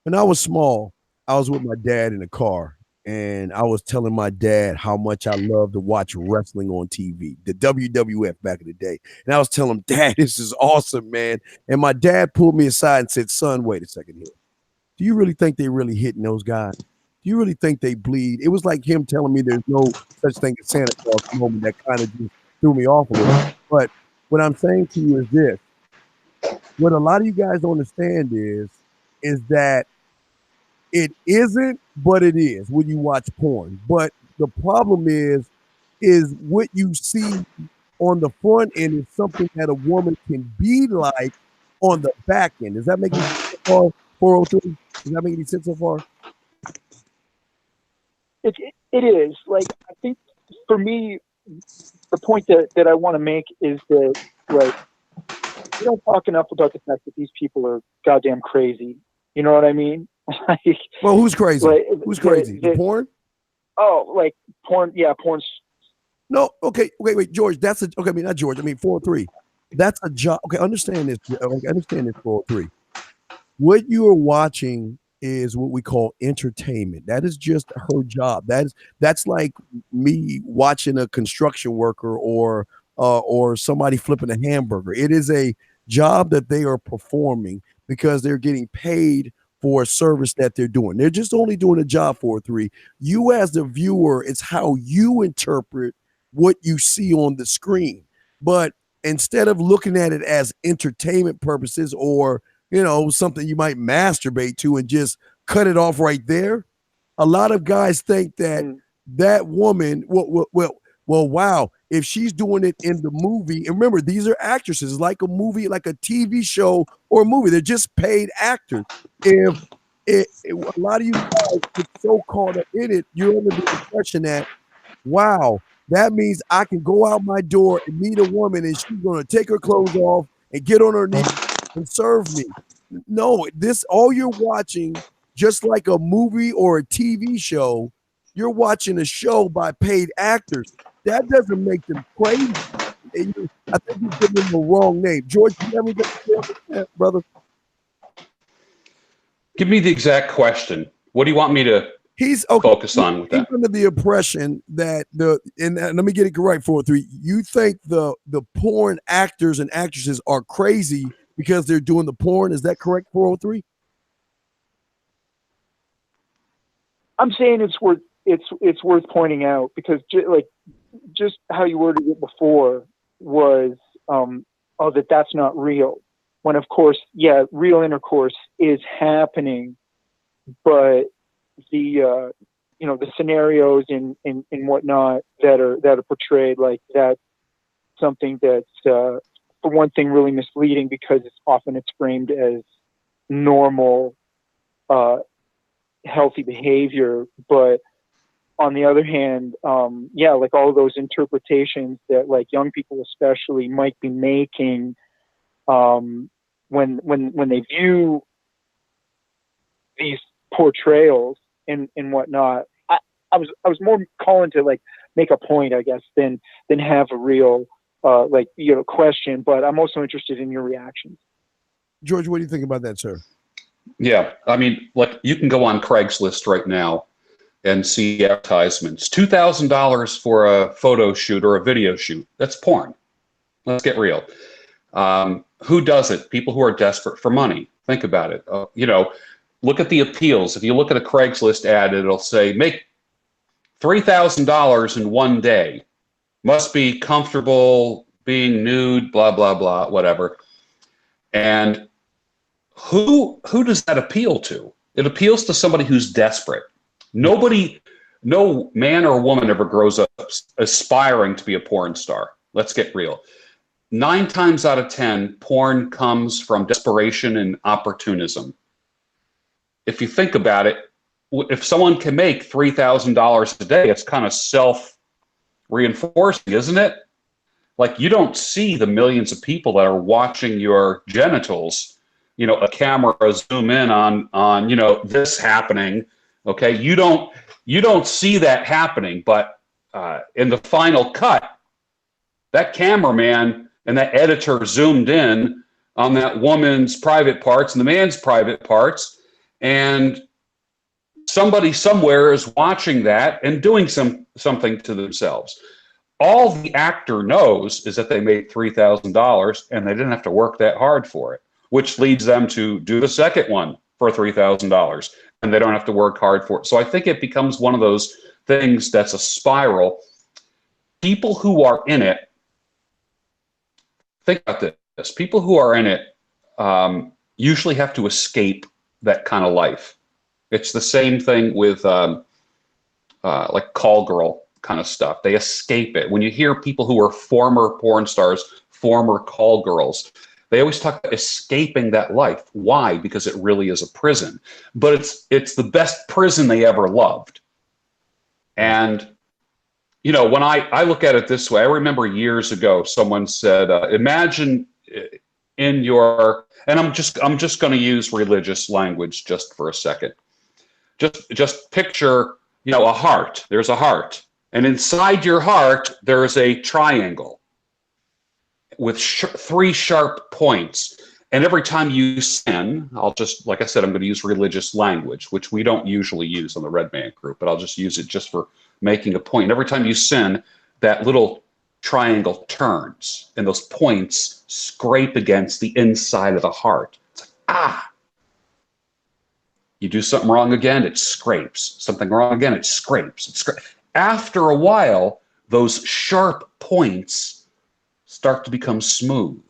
When I was small, I was with my dad in the car, and I was telling my dad how much I love to watch wrestling on TV, the WWF back in the day. And I was telling him, Dad, this is awesome, man. And my dad pulled me aside and said, son, wait a second here. Do you really think they really hitting those guys? Do you really think they bleed? It was like him telling me there's no such thing as Santa Claus moment that kind of just threw me off a little. But what I'm saying to you is this. What a lot of you guys don't understand is that it isn't, but it is when you watch porn. But the problem is what you see on the front end is something that a woman can be like on the back end. Does that make any sense so far? 403? Does that make any sense so far? It is. Like, I think for me, the point that I want to make is that, like, we don't talk enough about the fact that these people are goddamn crazy. You know what I mean? Like, well, who's crazy? Like, who's crazy? The porn? Oh, like porn. Yeah, porn. No, okay, wait, George. That's a okay. I mean, not George. I mean, 403. That's a job. Okay, understand this. Okay, understand this. 403. What you are watching is what we call entertainment. That is just her job. That's like me watching a construction worker or somebody flipping a hamburger. It is a job that they are performing because they're getting paid for a service that they're doing. They're just only doing a job for 3. You as the viewer, it's how you interpret what you see on the screen. But instead of looking at it as entertainment purposes or something you might masturbate to and just cut it off right there, a lot of guys think that that woman, well, wow, if she's doing it in the movie, and remember, these are actresses, like a movie, like a TV show or a movie, they're just paid actors. If a lot of you guys get so caught up in it, you're under the impression that, wow, that means I can go out my door and meet a woman and she's going to take her clothes off and get on her knees and serve me. No, all you're watching, just like a movie or a TV show, you're watching a show by paid actors. That doesn't make them crazy. I think you're giving them the wrong name. George, you have anything to say about that, brother? Give me the exact question. What do you want me to focus on with that? He's under the impression that and let me get it correct, 403. You think the porn actors and actresses are crazy because they're doing the porn. Is that correct, 403? I'm saying it's worth pointing out because just how you worded it before was that's not real. When of course, yeah, real intercourse is happening, but the the scenarios and whatnot that are portrayed, like that's something that's for one thing really misleading because it's framed as normal healthy behavior, but on the other hand, like all those interpretations that like young people especially might be making when they view these portrayals and whatnot. I was more calling to like make a point, I guess, than have a real question. But I'm also interested in your reactions. George, what do you think about that, sir? Yeah, I mean, like you can go on Craigslist right now and see advertisements. $2,000 for a photo shoot or a video shoot. That's porn. Let's get real. Who does it? People who are desperate for money. Think about it. look at the appeals. If you look at a Craigslist ad, it'll say, make $3,000 in one day. Must be comfortable being nude, blah, blah, blah, whatever. And who does that appeal to? It appeals to somebody who's desperate. Nobody, no man or woman ever grows up aspiring to be a porn star. Let's get real. 9 times out of 10, porn comes from desperation and opportunism. If you think about it, if someone can make $3,000 a day, it's kind of self-reinforcing, isn't it? Like, you don't see the millions of people that are watching your genitals. You know, a camera zoom in on you know, this happening. Okay, you don't see that happening, but in the final cut, that cameraman and that editor zoomed in on that woman's private parts and the man's private parts, and somebody somewhere is watching that and doing something to themselves. All the actor knows is that they made $3,000 and they didn't have to work that hard for it, which leads them to do the second one for $3,000 and they don't have to work hard for it. So I think it becomes one of those things that's a spiral. People who are in it, think about this, people who are in it usually have to escape that kind of life. It's the same thing with like call girl kind of stuff. They escape it. When you hear people who are former porn stars, former call girls, they always talk about escaping that life. Why? Because it really is a prison. But it's the best prison they ever loved. And, you know, when I look at it this way, I remember years ago someone said, imagine in your, and I'm just going to use religious language just for a second. Just picture, you know, a heart. There's a heart. And inside your heart, there's a triangle with 3 sharp points. And every time you sin, like I said, I'm going to use religious language, which we don't usually use on the Red Man Group, but I'll just use it just for making a point. And every time you sin, that little triangle turns, and those points scrape against the inside of the heart. It's like, ah! You do something wrong again, it scrapes. Something wrong again, it scrapes. It scrapes. After a while, those sharp points start to become smooth.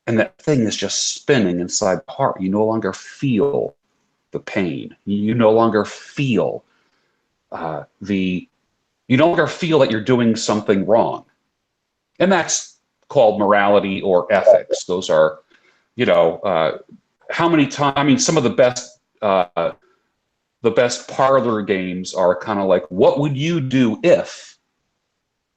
And that thing is just spinning inside the heart. You no longer feel the pain. You no longer feel you no longer feel that you're doing something wrong. And that's called morality or ethics. Those are, you know, how many times, I mean, some of the best parlor games are kind of like, what would you do if,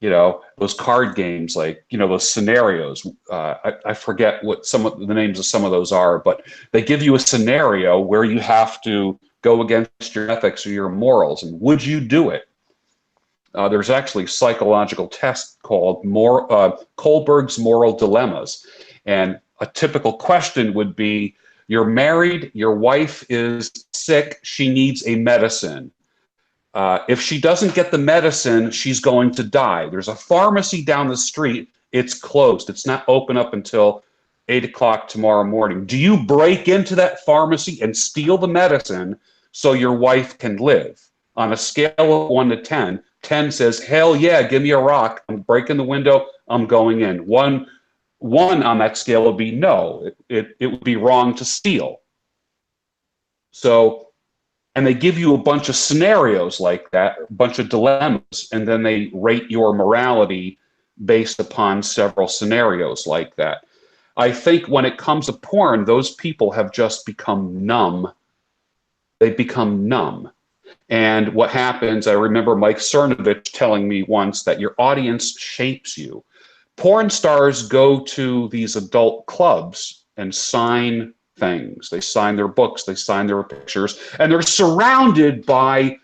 you know, those card games, like, you know, those scenarios. I forget what some of the names of some of those are, but they give you a scenario where you have to go against your ethics or your morals. And would you do it? There's actually a psychological test called Kohlberg's Moral Dilemmas. And a typical question would be, you're married, your wife is sick, she needs a medicine. If she doesn't get the medicine, she's going to die. There's a pharmacy down the street, it's closed. It's not open up until 8 o'clock tomorrow morning. Do you break into that pharmacy and steal the medicine so your wife can live? On a scale of 1 to 10, 10 says, hell yeah, give me a rock. I'm breaking the window, I'm going in. One on that scale would be no, it would be wrong to steal. So, and they give you a bunch of scenarios like that, a bunch of dilemmas, and then they rate your morality based upon several scenarios like that. I think when it comes to porn, those people have just become numb. They've become numb. And what happens, I remember Mike Cernovich telling me once that your audience shapes you. Porn stars go to these adult clubs and sign things. They sign their books, they sign their pictures, and they're surrounded by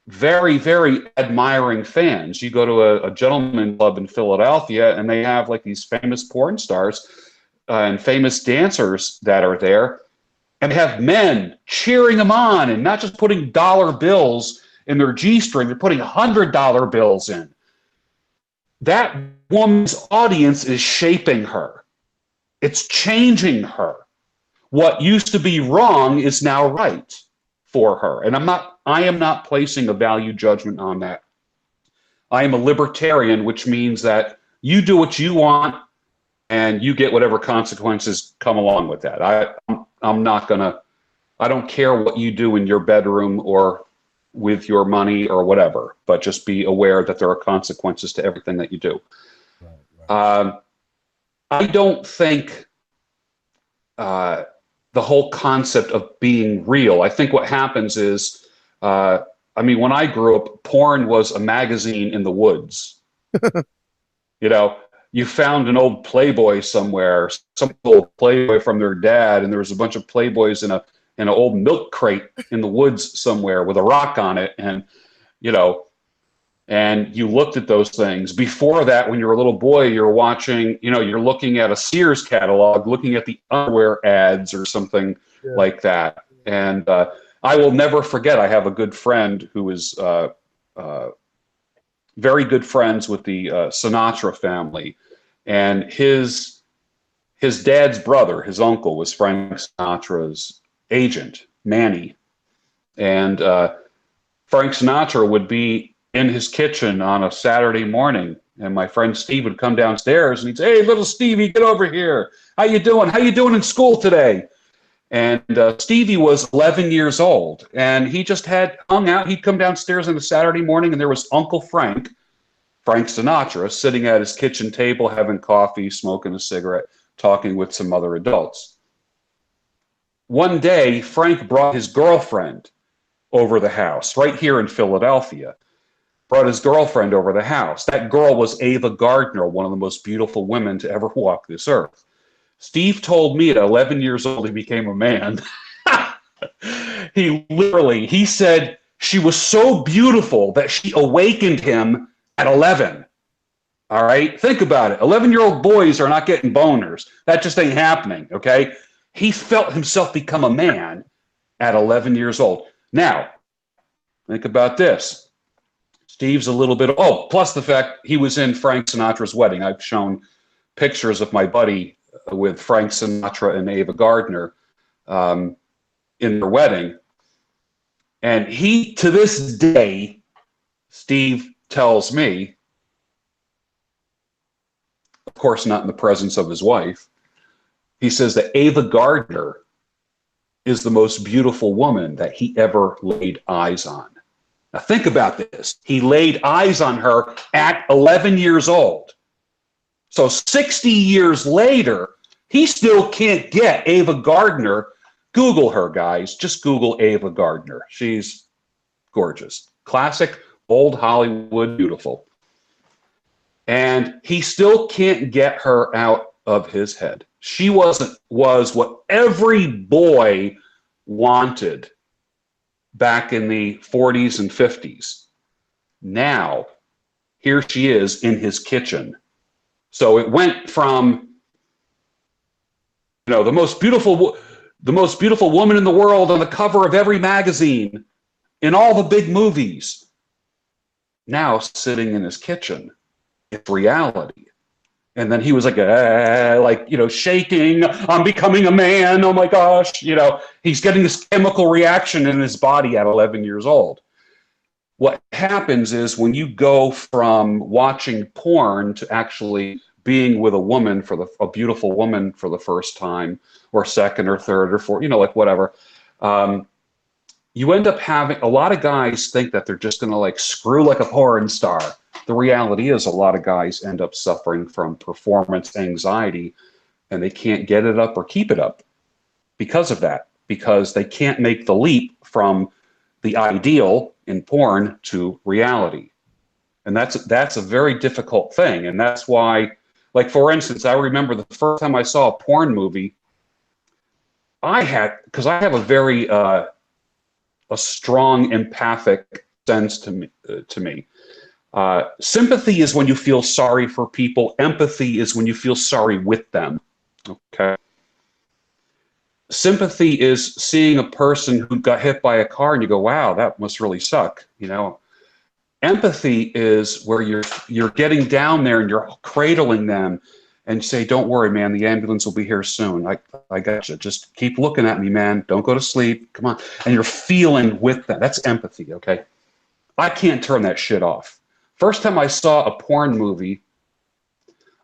very, very admiring fans. You go to a gentleman club in Philadelphia, and they have like these famous porn stars and famous dancers that are there, and have men cheering them on and not just putting dollar bills in their G-string, they're putting $100 bills in. That woman's audience is shaping her. It's changing her. what used to be wrong is now right for her. And I am not placing a value judgment on that. I am a libertarian, which means that you do what you want and you get whatever consequences come along with that. I'm not gonna, I don't care what you do in your bedroom or with your money or whatever, but just be aware that there are consequences to everything that you do. Right. I don't think the whole concept of being real. I think what happens is, I mean, when I grew up, porn was a magazine in the woods. You know, you found an old Playboy somewhere, some old Playboy from their dad, and there was a bunch of Playboys in an old milk crate in the woods somewhere with a rock on it, and you know, and you looked at those things. Before that, when you're a little boy, you're watching, you know, you're looking at a Sears catalog, looking at the underwear ads or something like that. And I will never forget, I have a good friend who is very good friends with the Sinatra family. And his dad's brother, his uncle, was Frank Sinatra's agent, Manny. And Frank Sinatra would be in his kitchen on a Saturday morning, and my friend Steve would come downstairs and he'd say, "Hey, little Stevie, get over here. How you doing? How you doing in school today?" And Stevie was 11 years old, and he just had hung out. He'd come downstairs on a Saturday morning, and there was Uncle Frank Sinatra, sitting at his kitchen table, having coffee, smoking a cigarette, talking with some other adults. One day, Frank brought his girlfriend over the house, right here in Philadelphia. Brought his girlfriend over the house. That girl was Ava Gardner, one of the most beautiful women to ever walk this earth. Steve told me at 11 years old he became a man. He said she was so beautiful that she awakened him at 11. All right? Think about it. 11-year-old boys are not getting boners. That just ain't happening, okay? He felt himself become a man at 11 years old. Now, think about this. Steve's a little bit, plus the fact he was in Frank Sinatra's wedding. I've shown pictures of my buddy with Frank Sinatra and Ava Gardner in their wedding. And he, to this day, Steve tells me, of course not in the presence of his wife, he says that Ava Gardner is the most beautiful woman that he ever laid eyes on. Now think about this. He laid eyes on her at 11 years old. So 60 years later, he still can't get Ava Gardner. Google her, guys. Just Google Ava Gardner. She's gorgeous. Classic, old Hollywood, beautiful. And he still can't get her out of his head. She was what every boy wanted back in the 40s and 50s. Now, here she is in his kitchen. So it went from, you know, the most beautiful woman in the world on the cover of every magazine in all the big movies, now sitting in his kitchen. It's reality. And then he was like, you know, shaking. I'm becoming a man. Oh my gosh. You know, he's getting this chemical reaction in his body at 11 years old. What happens is when you go from watching porn to actually being with a woman a beautiful woman for the first time, or second or third or fourth, you know, like whatever, you end up having, a lot of guys think that they're just going to like screw like a porn star. The reality is a lot of guys end up suffering from performance anxiety, and they can't get it up or keep it up because of that, because they can't make the leap from the ideal in porn to reality. And that's a very difficult thing. And that's why, like, for instance, I remember the first time I saw a porn movie, because I have a very a strong empathic sense to me. Sympathy is when you feel sorry for people. Empathy is when you feel sorry with them. Okay. Sympathy is seeing a person who got hit by a car and you go, wow, that must really suck. You know, empathy is where you're getting down there and you're cradling them and say, don't worry, man, the ambulance will be here soon. I got you. Just keep looking at me, man. Don't go to sleep. Come on. And you're feeling with that. That's empathy, okay? I can't turn that shit off. First time I saw a porn movie,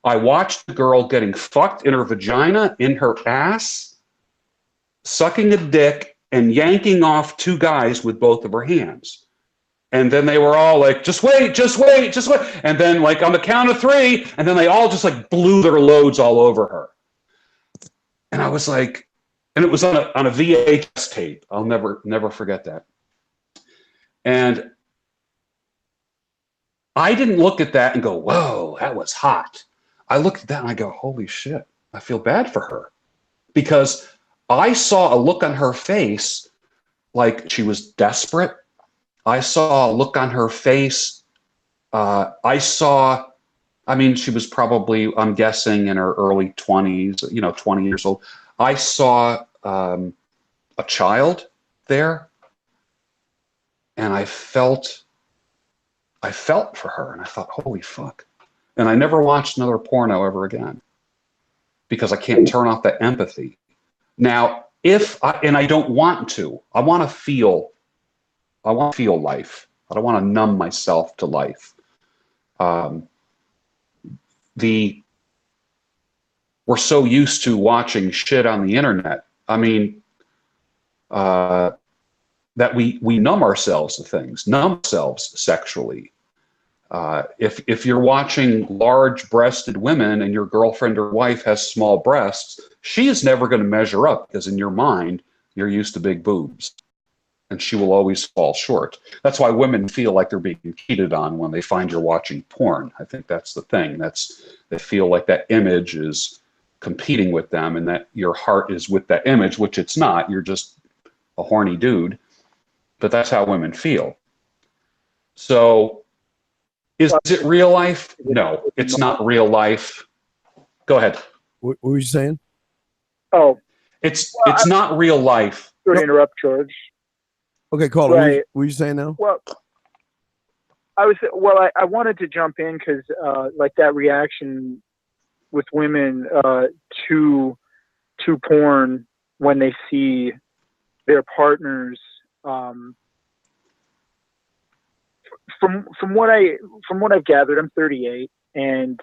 I watched a girl getting fucked in her vagina, in her ass, sucking a dick, and yanking off two guys with both of her hands. And then they were all like, just wait, just wait, just wait. And then like on the count of three, and then they all just like blew their loads all over her. And I was like, and it was on a VHS tape. I'll never forget that. And I didn't look at that and go, whoa, that was hot. I looked at that and I go, holy shit, I feel bad for her. Because I saw a look on her face like she was desperate. I saw a look on her face. I mean, she was probably, I'm guessing, in her early 20s, 20 years old. I saw a child there, and I felt for her, and I thought, holy fuck. And I never watched another porno ever again because I can't turn off that empathy. Now, and I don't want to, I want to feel life. I don't want to numb myself to life. We're so used to watching shit on the internet. I mean, that we numb ourselves to things, numb ourselves sexually. If you're watching large-breasted women and your girlfriend or wife has small breasts, she is never going to measure up because in your mind, you're used to big boobs. And she will always fall short. That's why women feel like they're being cheated on when they find you're watching porn. I think that's the thing. They feel like that image is competing with them and that your heart is with that image, which it's not. You're just a horny dude. But that's how women feel. So is it real life? No, it's not real life. Go ahead. What were you saying? Oh, it's not real life. Sorry to interrupt, George. Okay, caller. Right. What are you saying now? Well, I wanted to jump in because like that reaction with women to porn when they see their partners. From what I've gathered, I'm 38, and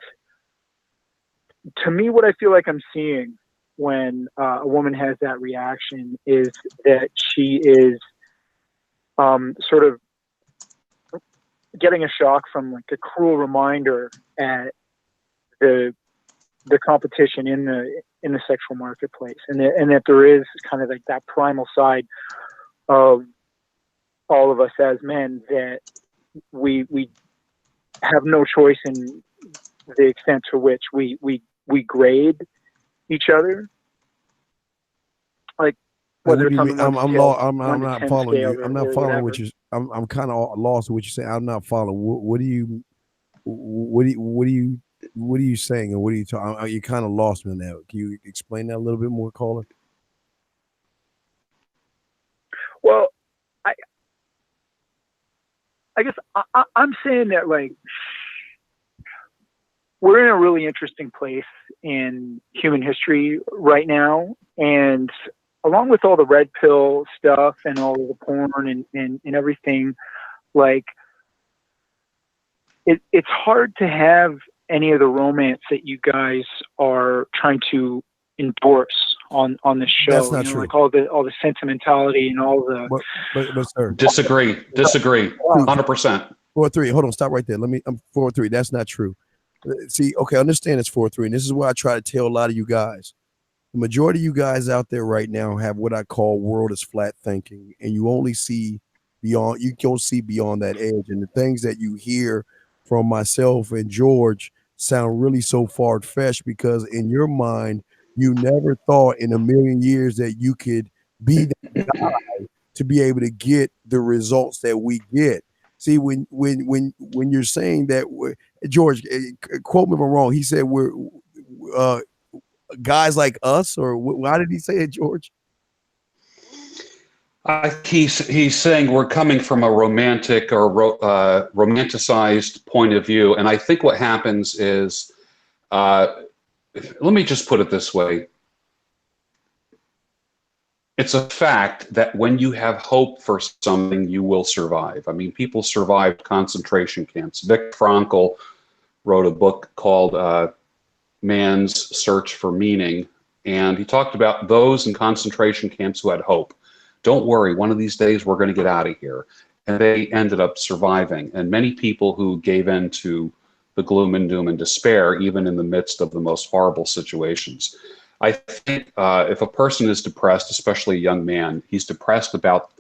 to me, what I feel like I'm seeing when a woman has that reaction is that she is sort of getting a shock from like a cruel reminder at the competition in the sexual marketplace, and that there is kind of like that primal side of all of us as men that we have no choice in the extent to which we grade each other. Like whether it's on the I'm not following you. I'm not following what you. I'm kind of lost with what you're saying. I'm not following. What are you saying, and what are you talking? You kind of lost me on that. Can you explain that a little bit more, caller? Well, I guess I'm saying that like we're in a really interesting place in human history right now, and along with all the red pill stuff and all of the porn and everything, like it's hard to have any of the romance that you guys are trying to endorse on this show. That's not true. Like all the sentimentality and all the. But sir, disagree. 100%. 4-3. Hold on, stop right there. I'm 4-3. That's not true. See, okay, understand it's 4-3, and this is what I try to tell a lot of you guys. The majority of you guys out there right now have what I call world is flat thinking, and you only see beyond. You don't see beyond that edge, and the things that you hear from myself and George sound really so far-fetched because in your mind, you never thought in a million years that you could be that guy to be able to get the results that we get. See, when you're saying that, George, quote me if I'm wrong. He said we're guys like us, or why did he say it, George? He's saying we're coming from a romantic or romanticized point of view, and I think what happens is let me just put it this way. It's a fact that when you have hope for something, you will survive. I mean, people survived concentration camps. Viktor Frankl wrote a book called Man's Search for Meaning, and he talked about those in concentration camps who had hope. Don't worry, one of these days we're going to get out of here. And they ended up surviving. And many people who gave in to the gloom and doom and despair, even in the midst of the most horrible situations. I think if a person is depressed, especially a young man, he's depressed about,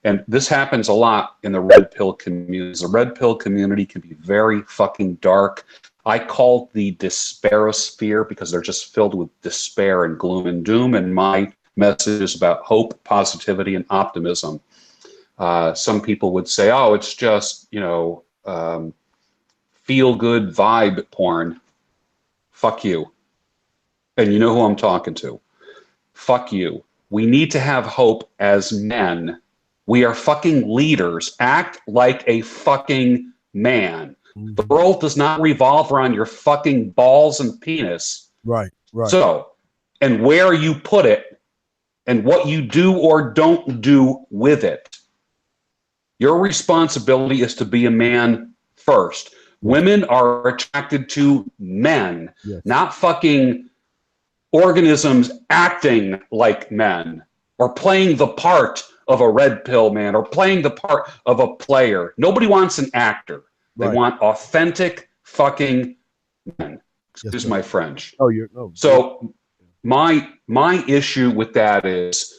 and this happens a lot in the red pill community. The red pill community can be very fucking dark. I call the despairosphere because they're just filled with despair and gloom and doom. And my message is about hope, positivity, and optimism. Some people would say, oh, it's just, feel-good vibe porn. Fuck you. And you know who I'm talking to. Fuck you. We need to have hope as men. We are fucking leaders. Act like a fucking man. The world does not revolve around your fucking balls and penis. Right. So, and where you put it and what you do or don't do with it. Your responsibility is to be a man first. Women are attracted to men, not fucking organisms acting like men or playing the part of a red pill man or playing the part of a player. Nobody wants an actor. They want authentic fucking men. Excuse my French. So my issue with that is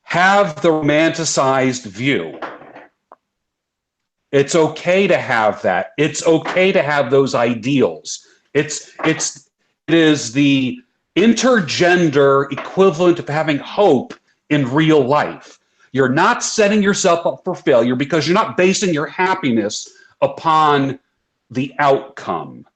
have the romanticized view. It's okay to have that. It's okay to have those ideals. It is the intergender equivalent of having hope in real life. You're not setting yourself up for failure because you're not basing your happiness upon the outcome.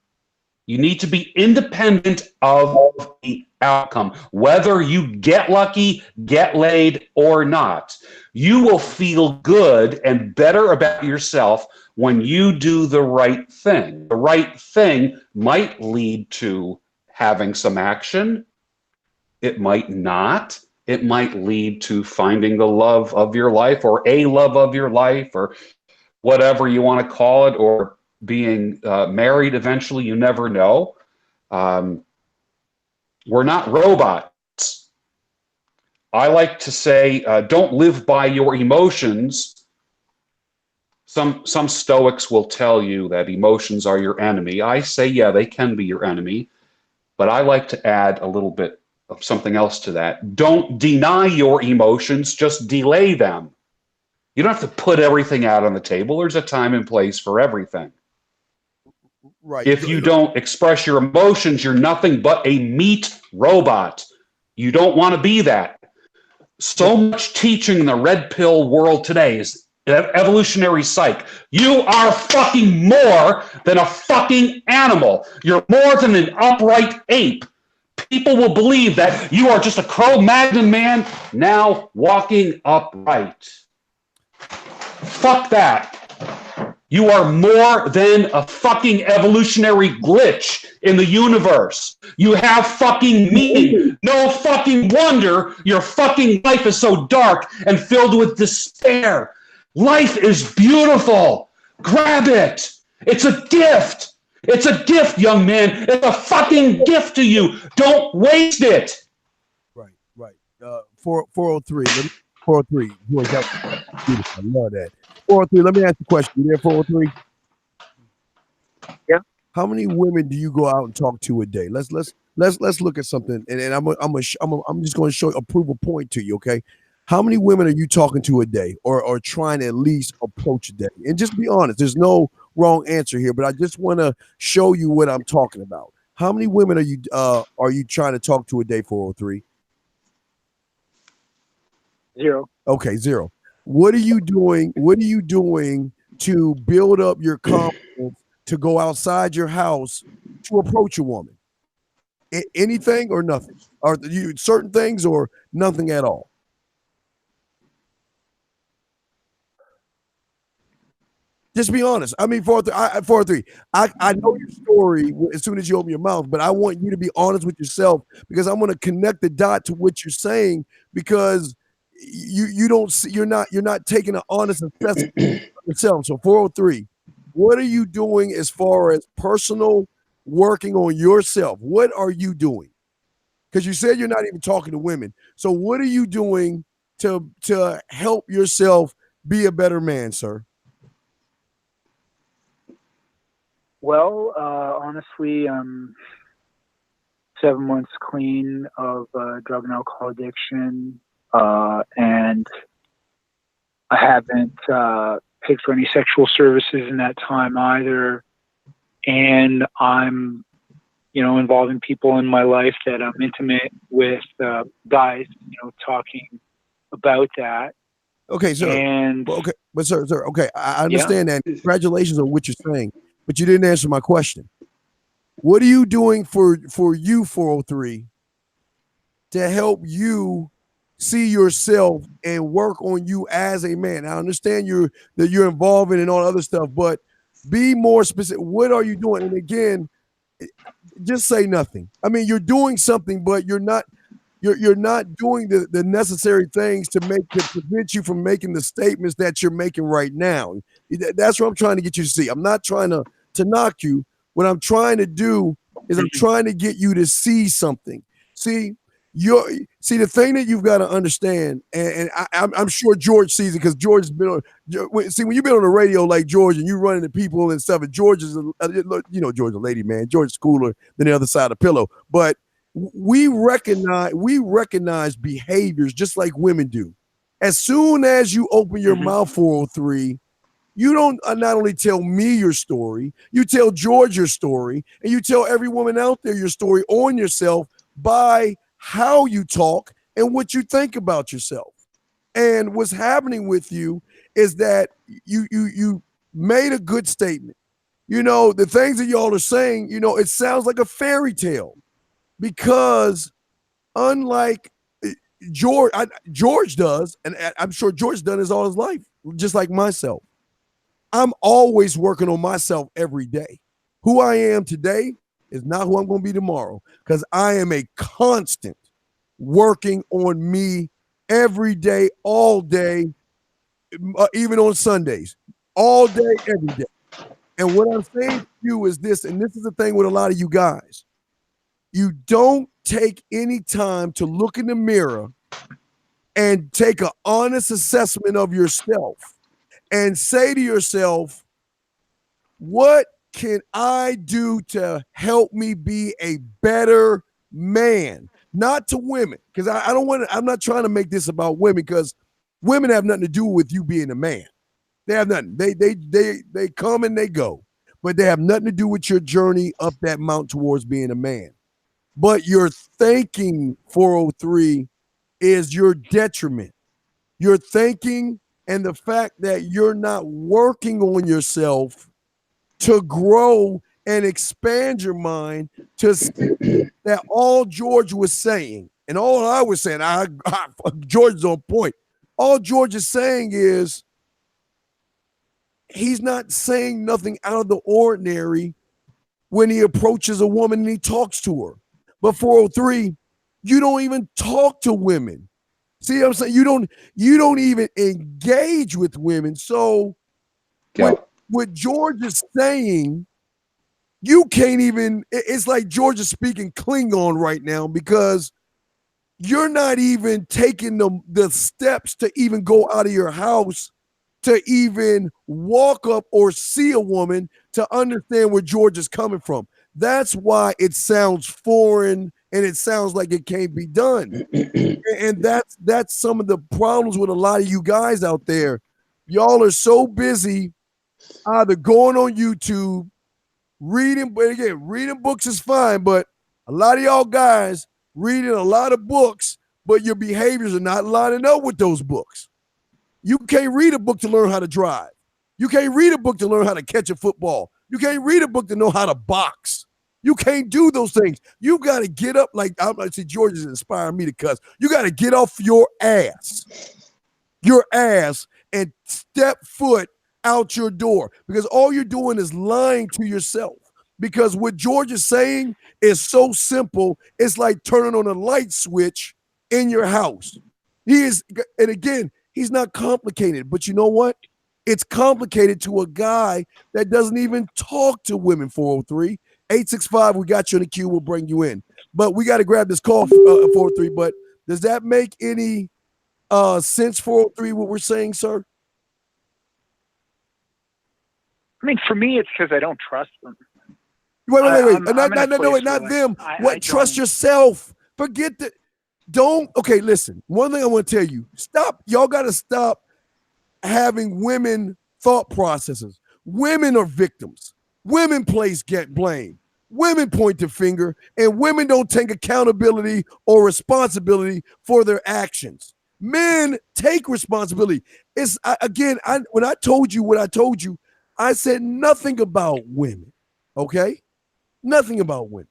You need to be independent of the outcome, whether you get lucky, get laid, or not. You will feel good and better about yourself when you do the right thing. The right thing might lead to having some action. It might not. It might lead to finding the love of your life or a love of your life or whatever you want to call it, or being married eventually. You never know. We're not robots. I like to say, don't live by your emotions. Some Stoics will tell you that emotions are your enemy. I say, yeah, they can be your enemy. But I like to add a little bit of something else to that. Don't deny your emotions, just delay them. You don't have to put everything out on the table. There's a time and place for everything. Right. If you don't express your emotions, you're nothing but a meat robot. You don't want to be that. So much teaching in the red pill world today is evolutionary psych. You are fucking more than a fucking animal. You're more than an upright ape. People will believe that you are just a Cro-Magnon man now walking upright. Fuck that. You are more than a fucking evolutionary glitch in the universe. You have fucking meaning. No fucking wonder your fucking life is so dark and filled with despair. Life is beautiful. Grab it. It's a gift. It's a gift, young man. It's a fucking gift to you. Don't waste it. Right. 403. 403. Boy, that was beautiful. I love that. 403. Let me ask you a question. You there, 403? Yeah. How many women do you go out and talk to a day? Let's look at something, and I'm just going to prove a point to you. Okay. How many women are you talking to a day, or trying to at least approach a day? And just be honest. There's no wrong answer here, but I just want to show you what I'm talking about. How many women are you trying to talk to a day, 403? 0. Okay, 0. What are you doing? What are you doing to build up your confidence to go outside your house to approach a woman? Anything or nothing? Are you certain things or nothing at all? Just be honest. I mean, 403. I know your story as soon as you open your mouth, but I want you to be honest with yourself because I'm going to connect the dot to what you're saying because you don't see, you're not taking an honest assessment of yourself. So 403, what are you doing as far as personal working on yourself? What are you doing? Because you said you're not even talking to women. So what are you doing to help yourself be a better man, sir? Well, honestly, I'm 7 months clean of drug and alcohol addiction, and I haven't paid for any sexual services in that time either. And I'm, involving people in my life that I'm intimate with, guys, talking about that. Okay, sir. And okay, but sir, okay, I understand that. Congratulations on what you're saying, but you didn't answer my question. What are you doing for you, 403, to help you see yourself and work on you as a man? I understand that you're involved in and all other stuff, but be more specific. What are you doing? And again, just say nothing. I mean, you're doing something, but you're not doing the necessary things to prevent you from making the statements that you're making right now. That's what I'm trying to get you to see. I'm not trying to knock you. What I'm trying to do is I'm trying to get you to see something. See the thing that you've got to understand, and I'm sure George sees it because George has been on. See, when you've been on the radio like George and you run into people and stuff, and George is, George a lady man. George is cooler than the other side of the pillow, but we recognize behaviors just like women do. As soon as you open your mouth, 403, you don't not only tell me your story, you tell George your story, and you tell every woman out there your story on yourself by how you talk and what you think about yourself. And what's happening with you is that you made a good statement. The things that y'all are saying, it sounds like a fairy tale. Because unlike George does, and I'm sure George done this all his life, just like myself, I'm always working on myself every day. Who I am today is not who I'm going to be tomorrow because I am a constant working on me every day, all day, even on Sundays, all day, every day. And what I'm saying to you is this, and this is the thing with a lot of you guys. You don't take any time to look in the mirror and take an honest assessment of yourself and say to yourself, what can I do to help me be a better man? Not to women, because I'm not trying to make this about women because women have nothing to do with you being a man. They have nothing. They come and they go, but they have nothing to do with your journey up that mountain towards being a man. But your thinking, 403, is your detriment. Your thinking and the fact that you're not working on yourself to grow and expand your mind to see that all George was saying, and all I was saying, George's on point. All George is saying is he's not saying nothing out of the ordinary when he approaches a woman and he talks to her. But 403, you don't even talk to women. See what I'm saying? You don't even engage with women. So what George is saying, you can't even, it's like George is speaking Klingon right now because you're not even taking the steps to even go out of your house to even walk up or see a woman to understand where George is coming from. That's why it sounds foreign and it sounds like it can't be done. And that's some of the problems with a lot of you guys out there. Y'all are so busy either going on YouTube, reading, but again, reading books is fine, but a lot of y'all guys reading a lot of books, but your behaviors are not lining up with those books. You can't read a book to learn how to drive. You can't read a book to learn how to catch a football. You can't read a book to know how to box. You can't do those things. You got to get up like I see George is inspiring me to cuss. You got to get off your ass, and step foot out your door, because all you're doing is lying to yourself. Because what George is saying is so simple. It's like turning on a light switch in your house. He is, and again, he's not complicated, but you know what? It's complicated to a guy that doesn't even talk to women. 403-865, we got you in the queue. We'll bring you in. But we got to grab this call, 403. But does that make any sense, 403, what we're saying, sir? I mean, for me, it's because I don't trust them. Wait. I'm in a Not place where them. I Trust don't- yourself. Forget that. Don't. Okay, listen. One thing I want to tell you. Stop. Y'all got to stop having women thought processes. Women are victims. Women get blame. Women point the finger, and women don't take accountability or responsibility for their actions. Men take responsibility. When I told you what I told you, I said nothing about women. Okay? Nothing about women.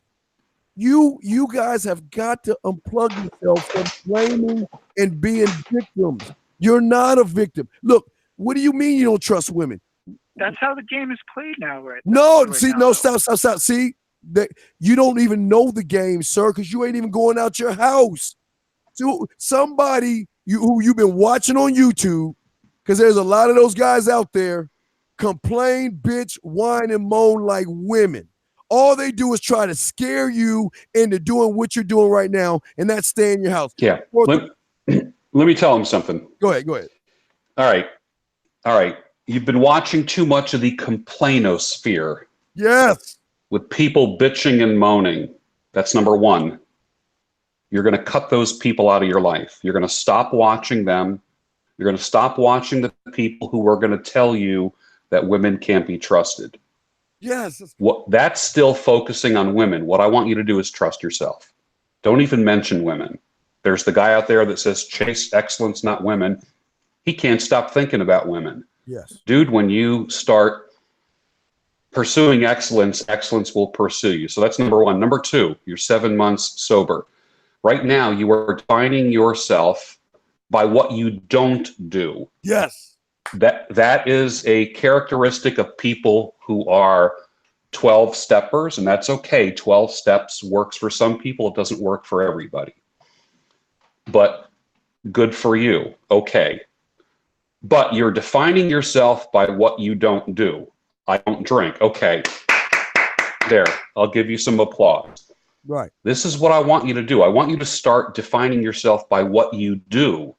You guys have got to unplug yourself from blaming and being victims. You're not a victim. Look, what do you mean you don't trust women? That's how the game is played now, right? Stop. See, that you don't even know the game, sir, because you ain't even going out your house. So somebody who you've been watching on YouTube, because there's a lot of those guys out there, complain, bitch, whine, and moan like women. All they do is try to scare you into doing what you're doing right now, and that's stay in your house. Yeah. Let me tell him something. Go ahead. All right. You've been watching too much of the complainosphere. Yes. With people bitching and moaning. That's number one. You're going to cut those people out of your life. You're going to stop watching them. You're going to stop watching the people who are going to tell you that women can't be trusted. Yes. That's still focusing on women. What I want you to do is trust yourself. Don't even mention women. There's the guy out there that says chase excellence, not women. He can't stop thinking about women. Yes. Dude, when you start pursuing excellence, excellence will pursue you. So that's number one. Number two, you're 7 months sober. Right now, you are defining yourself by what you don't do. Yes. That is a characteristic of people who are 12 steppers, and that's okay. 12 steps works for some people. It doesn't work for everybody. But good for you. Okay. But you're defining yourself by what you don't do. I don't drink. Okay. There. I'll give you some applause. Right. This is what I want you to do. I want you to start defining yourself by what you do,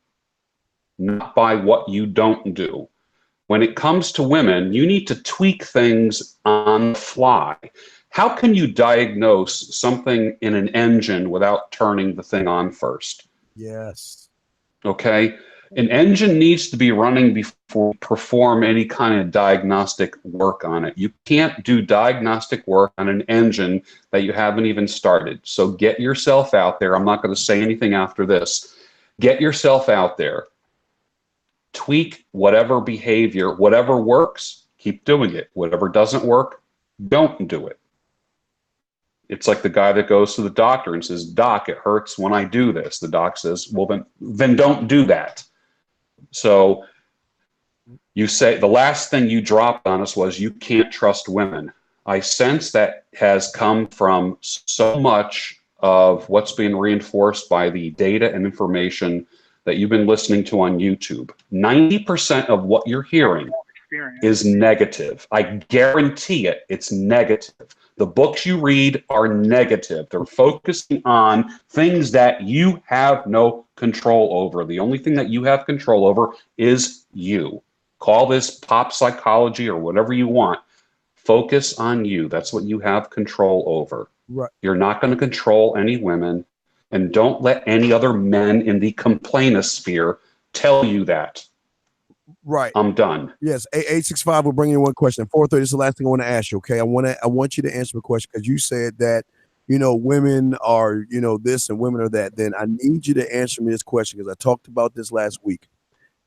not by what you don't do. When it comes to women, you need to tweak things on the fly. How can you diagnose something in an engine without turning the thing on first? Yes. Okay. An engine needs to be running before you perform any kind of diagnostic work on it. You can't do diagnostic work on an engine that you haven't even started. So get yourself out there. I'm not going to say anything after this. Get yourself out there. Tweak whatever behavior, whatever works, keep doing it. Whatever doesn't work, don't do it. It's like the guy that goes to the doctor and says, "Doc, it hurts when I do this." The doc says, "Well, then don't do that." So you say the last thing you dropped on us was you can't trust women. I sense that has come from so much of what's being reinforced by the data and information that you've been listening to on YouTube. 90% of what you're hearing is negative. I guarantee it. It's negative. The books you read are negative. They're focusing on things that you have no control over. The only thing that you have control over is you. Call this pop psychology or whatever you want. Focus on you. That's what you have control over. Right. You're not going to control any women, and don't let any other men in the complainosphere tell you that. Right. I'm done. Yes. 865 will bring in one question. 430 is the last thing I want to ask you. Okay. I want you to answer the question because you said that, women are, this and women are that. Then I need you to answer me this question because I talked about this last week.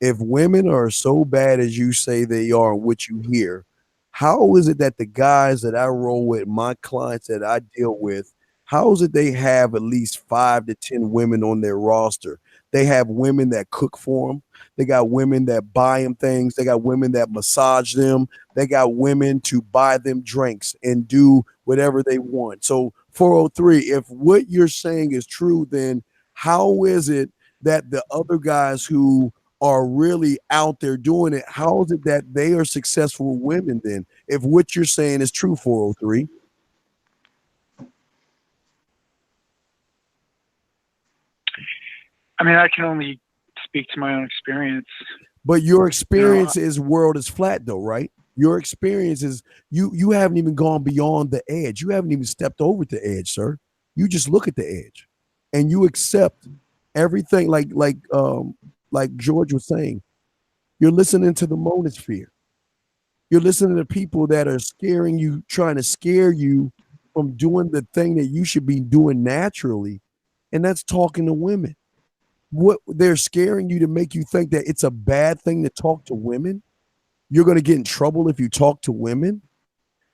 If women are so bad as you say they are and what you hear, how is it that the guys that I roll with, my clients that I deal with, how is it they have at least 5 to 10 women on their roster They have women that cook for them. They got women that buy them things. They got women that massage them. They got women to buy them drinks and do whatever they want. So 403, if what you're saying is true, then how is it that the other guys who are really out there doing it, how is it that they are successful women then? If what you're saying is true, 403. I mean, I can only speak to my own experience. But your experience is world is flat though, right? Your experience is you haven't even gone beyond the edge. You haven't even stepped over the edge, sir. You just look at the edge and you accept everything like George was saying. You're listening to the monosphere. You're listening to people that are scaring you, trying to scare you from doing the thing that you should be doing naturally, and that's talking to women. What they're scaring you to make you think that it's a bad thing to talk to women. You're going to get in trouble if you talk to women.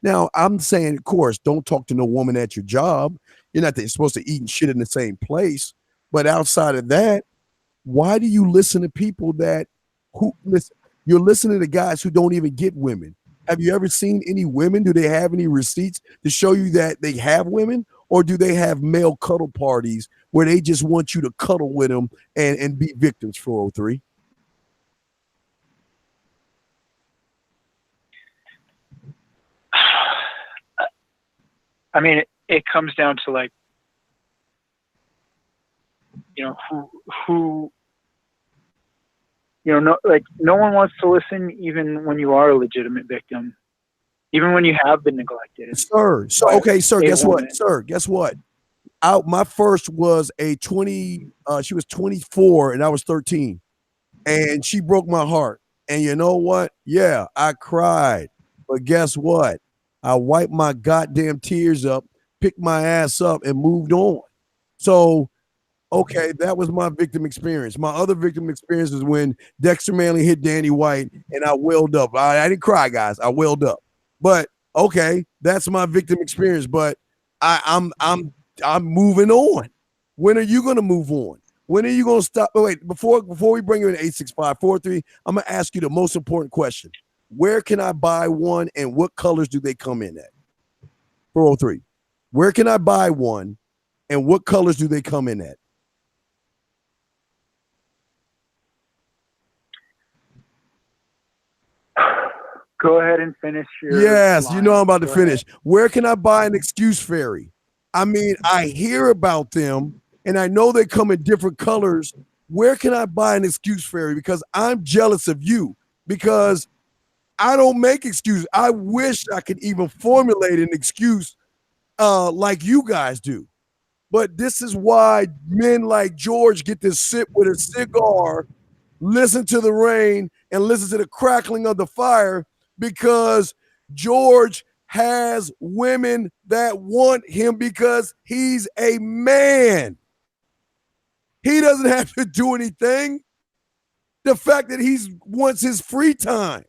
Now, I'm saying, of course, don't talk to no woman at your job. You're not supposed to eat and shit in the same place. But outside of that, why do you listen to people that who listen? You're listening to guys who don't even get women. Have you ever seen any women? Do they have any receipts to show you that they have women? Or do they have male cuddle parties where they just want you to cuddle with them and be victims, 403? I mean, it comes down to like, you know, who, you know, no one wants to listen even when you are a legitimate victim, even when you have been neglected. Sir, so okay, sir, guess what? Sir, guess what? My first was a 20, she was 24 and I was 13. And she broke my heart. And you know what? Yeah, I cried. But guess what? I wiped my goddamn tears up, picked my ass up, and moved on. So, okay, that was my victim experience. My other victim experience is when Dexter Manley hit Danny White, and I welled up. I didn't cry, guys. I welled up. But okay, that's my victim experience. But I'm moving on. When are you gonna move on? When are you gonna stop? Oh, wait, before we bring you in 865-43, I'm gonna ask you the most important question. Where can I buy one and what colors do they come in at? 403. Where can I buy one and what colors do they come in at? Go ahead and finish your Yes, line. you know I'm about to Go finish. ahead. Where can I buy an excuse fairy? I mean, I hear about them and I know they come in different colors. Where can I buy an excuse fairy? Because I'm jealous of you because I don't make excuses. I wish I could even formulate an excuse like you guys do. But this is why men like George get to sit with a cigar, listen to the rain, and listen to the crackling of the fire because George has women that want him because he's a man. He doesn't have to do anything. The fact that he wants his free time,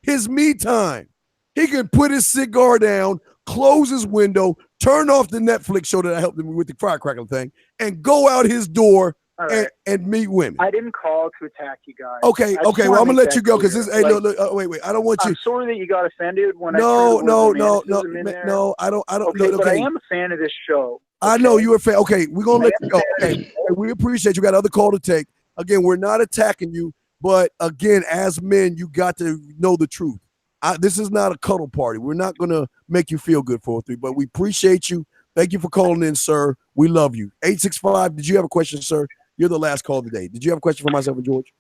his me time. He can put his cigar down, close his window, turn off the Netflix show that I helped him with the firecracker thing, and go out his door and meet women. I didn't call to attack you guys. Okay. Well, I'm gonna let you go because this. Hey, like, look, wait. I don't want you. I'm sorry that you got offended when I No. I don't. Okay, but I am a fan of this show. Okay? I know you're a fan. Okay, we're gonna let you go. Okay, we appreciate you. Got another call to take. Again, we're not attacking you, but again, as men, you got to know the truth. This is not a cuddle party. We're not gonna make you feel good, 403, but we appreciate you. Thank you for calling in, sir. We love you. 865. Did you have a question, sir? You're the last call of the day. Did you have a question for myself and George?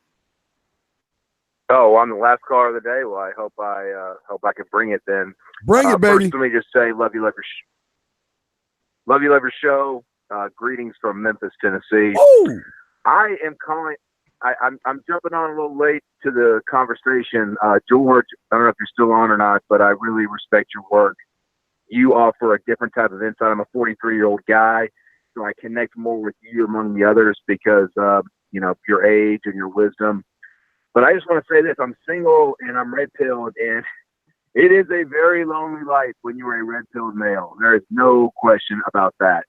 Oh, I'm the last caller of the day. Well, I hope I can bring it then. Bring it, baby. First, let me just say, love you, love your show. Greetings from Memphis, Tennessee. Ooh. I am calling. I'm jumping on a little late to the conversation. George, I don't know if you're still on or not, but I really respect your work. You offer a different type of insight. I'm a 43-year-old guy, so I connect more with you among the others because your age and your wisdom. But I just want to say this: I'm single and I'm red-pilled, and it is a very lonely life when you're a red-pilled male. There is no question about that.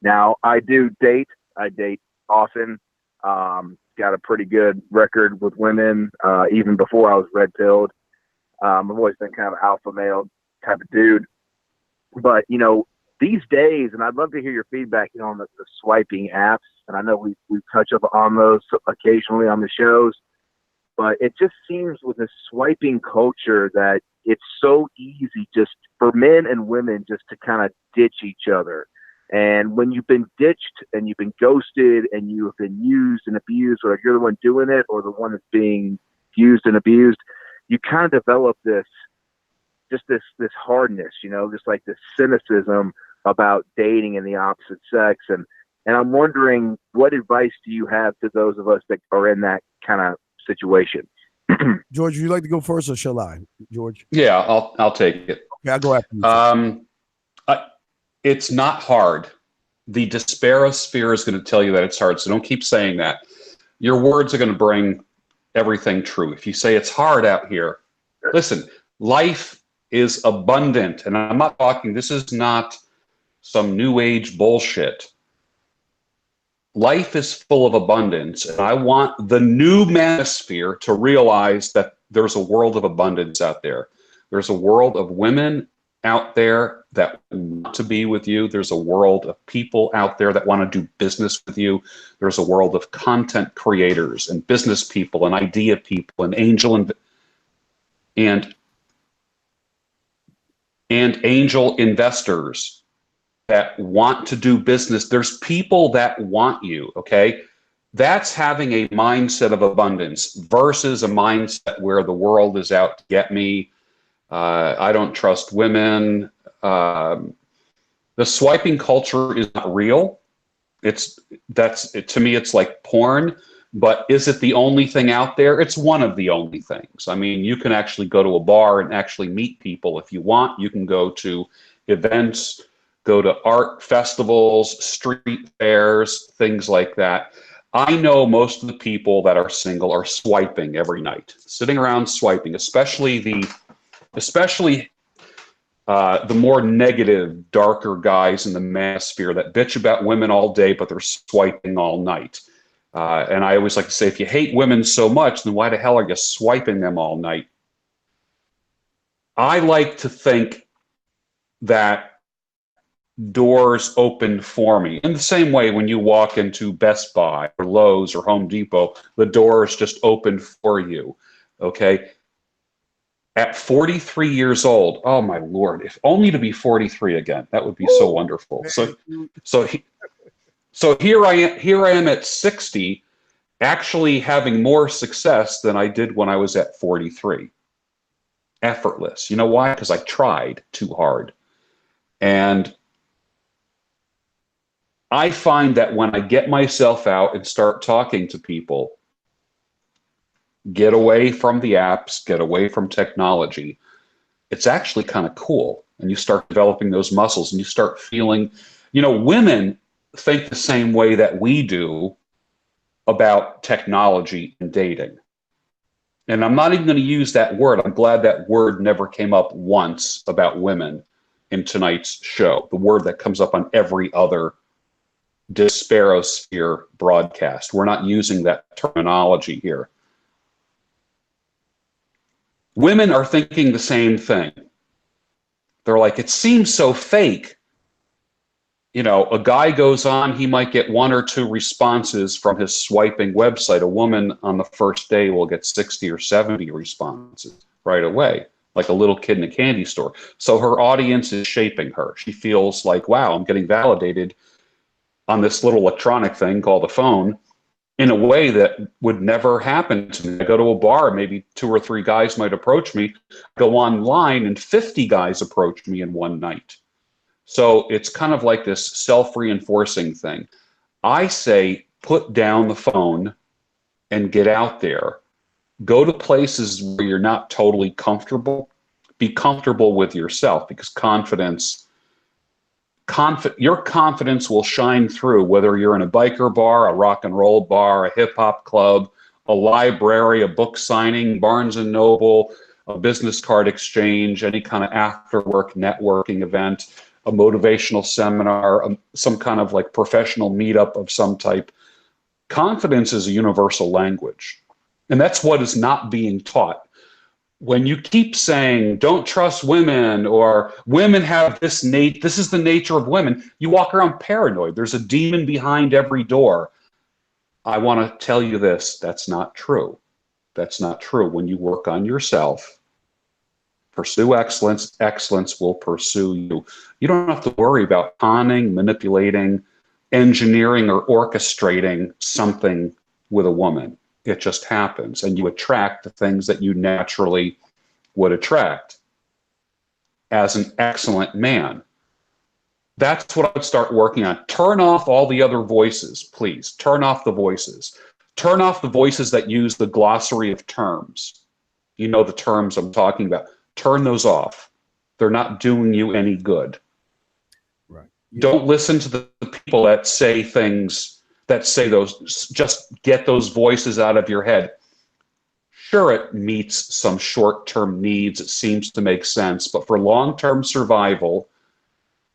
Now, I do date. I date often. Got a pretty good record with women, even before I was red pilled. I've always been kind of an alpha male type of dude. But, you know, these days, and I'd love to hear your feedback, you know, on the swiping apps. And I know we touch up on those occasionally on the shows, but it just seems with the swiping culture that it's so easy just for men and women just to kind of ditch each other. And when you've been ditched and you've been ghosted and you have been used and abused, or you're the one doing it or the one that's being used and abused, you kind of develop this hardness, you know, just like this cynicism about dating and the opposite sex. And I'm wondering, what advice do you have to those of us that are in that kind of situation? George, would you like to go first, or shall I? George? Yeah, I'll take it. Okay, I'll go after you. It's not hard. The despairosphere is going to tell you that it's hard, so don't keep saying that. Your words are going to bring everything true. If you say it's hard out here, listen, life is abundant. And I'm not talking, this is not some new age bullshit. Life is full of abundance, and I want the new manosphere to realize that there's a world of abundance out there. There's a world of women out there that want to be with you. There's a world of people out there that want to do business with you. There's a world of content creators and business people and idea people and angel angel investors that want to do business. There's people that want you, okay? That's having a mindset of abundance versus a mindset where the world is out to get me. I don't trust women. The swiping culture is not real. To me, it's like porn. But is it the only thing out there? It's one of the only things. I mean, you can actually go to a bar and actually meet people if you want. You can go to events, go to art festivals, street fairs, things like that. I know most of the people that are single are swiping every night, sitting around swiping, especially the more negative, darker guys in the manosphere that bitch about women all day, but they're swiping all night. And I always like to say, if you hate women so much, then why the hell are you swiping them all night? I like to think that doors open for me. In the same way, when you walk into Best Buy or Lowe's or Home Depot, the doors just open for you, okay? At 43 years old, oh my Lord, if only to be 43 again, that would be so wonderful. So here I am at 60, actually having more success than I did when I was at 43. Effortless. You know why? Because I tried too hard. And I find that when I get myself out and start talking to people, get away from the apps, get away from technology, it's actually kind of cool. And you start developing those muscles and you start feeling, you know, women think the same way that we do about technology and dating. And I'm not even going to use that word. I'm glad that word never came up once about women in tonight's show. The word that comes up on every other despairosphere broadcast. We're not using that terminology here. Women are thinking the same thing. They're like, it seems so fake. You know, a guy goes on, he might get 1 or 2 responses from his swiping website. A woman on the first day will get 60 or 70 responses right away, like a little kid in a candy store. So her audience is shaping her. She feels like, wow, I'm getting validated on this little electronic thing called a phone in a way that would never happen to me. I go to a bar, maybe 2 or 3 guys might approach me, go online and 50 guys approach me in one night. So it's kind of like this self-reinforcing thing. I say, put down the phone and get out there. Go to places where you're not totally comfortable. Be comfortable with yourself, because your confidence will shine through, whether you're in a biker bar, a rock and roll bar, a hip hop club, a library, a book signing, Barnes and Noble, a business card exchange, any kind of after work networking event, a motivational seminar, some kind of like professional meetup of some type. Confidence is a universal language, and that's what is not being taught. When you keep saying, don't trust women, or women have this this is the nature of women, you walk around paranoid. There's a demon behind every door. I want to tell you this, that's not true. That's not true. When you work on yourself, pursue excellence, excellence will pursue you. You don't have to worry about conning, manipulating, engineering, or orchestrating something with a woman. It just happens, and you attract the things that you naturally would attract as an excellent man. That's what I would start working on. Turn off all the other voices, please. Turn off the voices. Turn off the voices that use the glossary of terms. You know the terms I'm talking about. Turn those off. They're not doing you any good. Right. Don't listen to the people that say things, that say those, just get those voices out of your head. Sure, it meets some short-term needs. It seems to make sense. But for long-term survival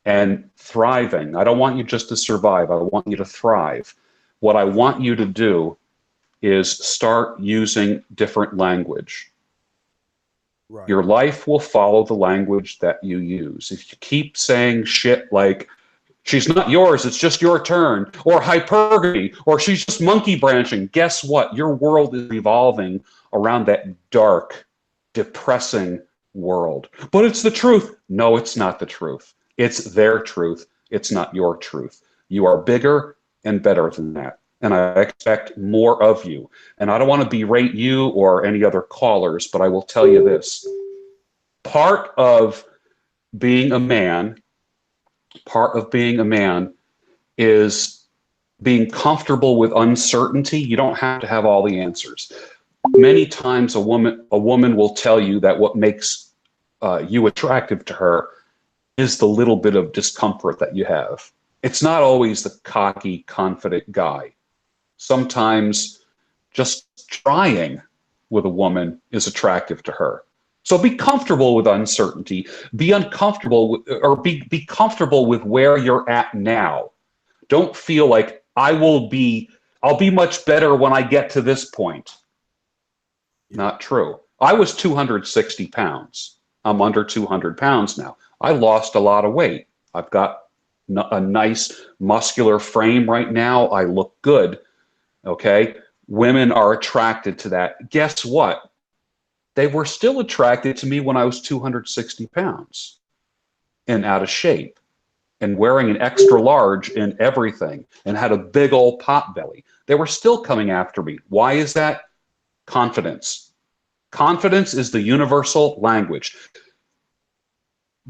and thriving, I don't want you just to survive. I want you to thrive. What I want you to do is start using different language. Right. Your life will follow the language that you use. If you keep saying shit like, she's not yours, it's just your turn, or hypergamy, or she's just monkey branching, guess what? Your world is evolving around that dark, depressing world. But it's the truth. No, it's not the truth. It's their truth. It's not your truth. You are bigger and better than that. And I expect more of you. And I don't want to berate you or any other callers, but I will tell you this. Part of being a man is being comfortable with uncertainty. You don't have to have all the answers. Many times a woman will tell you that what makes you attractive to her is the little bit of discomfort that you have. It's not always the cocky, confident guy. Sometimes just trying with a woman is attractive to her. So be comfortable with uncertainty. Be uncomfortable with, or be comfortable with where you're at now. Don't feel like I'll be much better when I get to this point. Not true. I was 260 pounds. I'm under 200 pounds now. I lost a lot of weight. I've got a nice muscular frame right now. I look good. Okay. Women are attracted to that. Guess what? They were still attracted to me when I was 260 pounds and out of shape and wearing an extra large in everything and had a big old pot belly. They were still coming after me. Why is that? Confidence. Confidence is the universal language.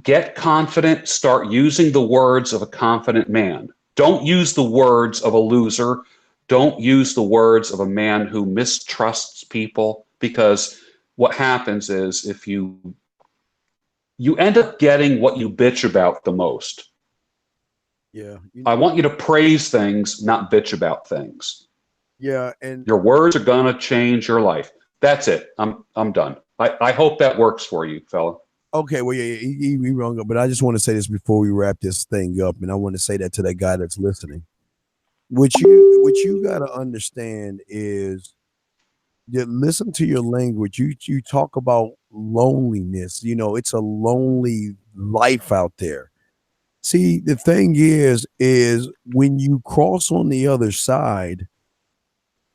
Get confident. Start using the words of a confident man. Don't use the words of a loser. Don't use the words of a man who mistrusts people, because what happens is if you end up getting what you bitch about the most. Yeah. I want you to praise things, not bitch about things. Yeah, and your words are gonna change your life. That's it. I'm done. I hope that works for you, fella. okay, well, yeah, he wrong, but I just want to say this before we wrap this thing up, and I want to say that to that guy that's listening. What you got to understand is, you listen to your language. You talk about loneliness. You know, it's a lonely life out there. See, the thing is when you cross on the other side,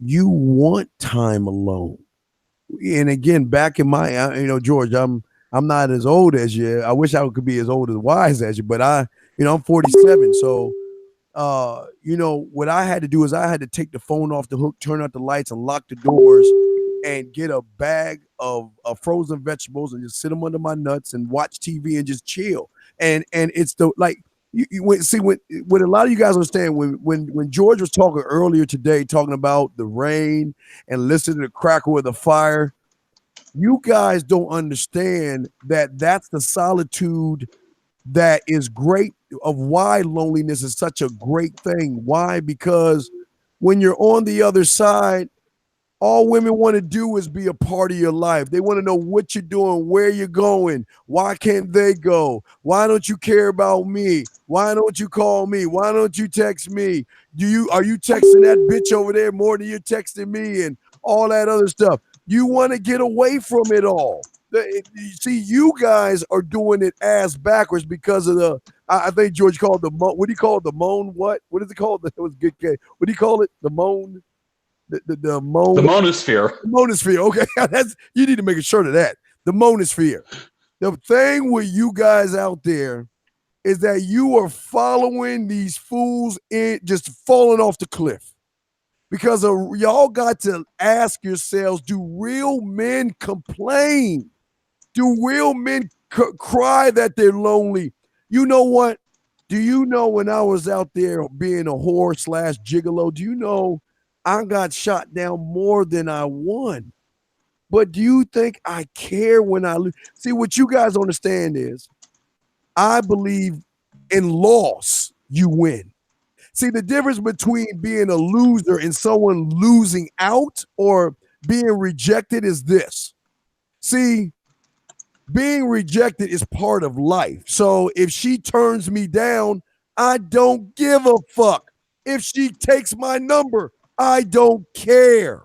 you want time alone. And again, back in my, George, I'm not as old as you. I wish I could be as old as wise as you, but I'm 47. So, what I had to do is I had to take the phone off the hook, turn out the lights, and lock the doors, and get a bag of frozen vegetables and just sit them under my nuts and watch TV and just chill. And it's the like. What a lot of you guys understand when George was talking earlier today, talking about the rain and listening to the crackle of the fire, you guys don't understand that that's the solitude that is great, of why loneliness is such a great thing. Why? Because when you're on the other side, All women want to do is be a part of your life. They want to know what you're doing, where you're going. Why can't they go? Why don't you care about me? Why don't you call me? Why don't you text me? Are you texting that bitch over there more than you're texting me and all that other stuff? You want to get away from it all. See, you guys are doing it ass backwards because of the. I think George called the what do you call it? The moan? What? What is it called? It was good. What do you call it? The moan. The moan. The monosphere. The monosphere. Okay, you need to make a shirt of that. The monosphere. The thing with you guys out there is that you are following these fools in, just falling off the cliff. Because y'all got to ask yourselves: do real men complain? Do real men cry that they're lonely? You know what? Do you know when I was out there being a whore / gigolo? Do you know I got shot down more than I won? But do you think I care when I lose? See, what you guys understand is I believe in loss, you win. See, the difference between being a loser and someone losing out or being rejected is this. See, being rejected is part of life. So if she turns me down, I don't give a fuck. If she takes my number, I don't care.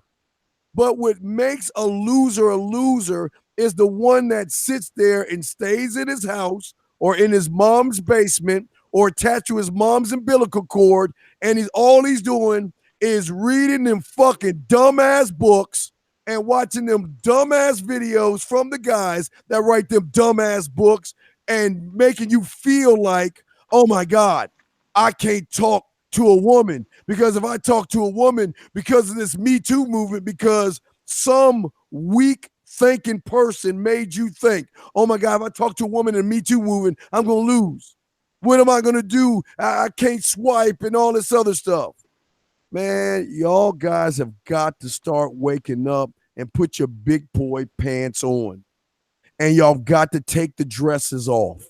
But what makes a loser is the one that sits there and stays in his house or in his mom's basement or attached to his mom's umbilical cord, and all he's doing is reading them fucking dumbass books and watching them dumbass videos from the guys that write them dumbass books and making you feel like, oh my God, I can't talk to a woman because if I talk to a woman because of this Me Too movement, because some weak thinking person made you think, oh my God, if I talk to a woman in the Me Too movement, I'm going to lose. What am I going to do? I can't swipe and all this other stuff. Man, y'all guys have got to start waking up and put your big boy pants on. And y'all got to take the dresses off.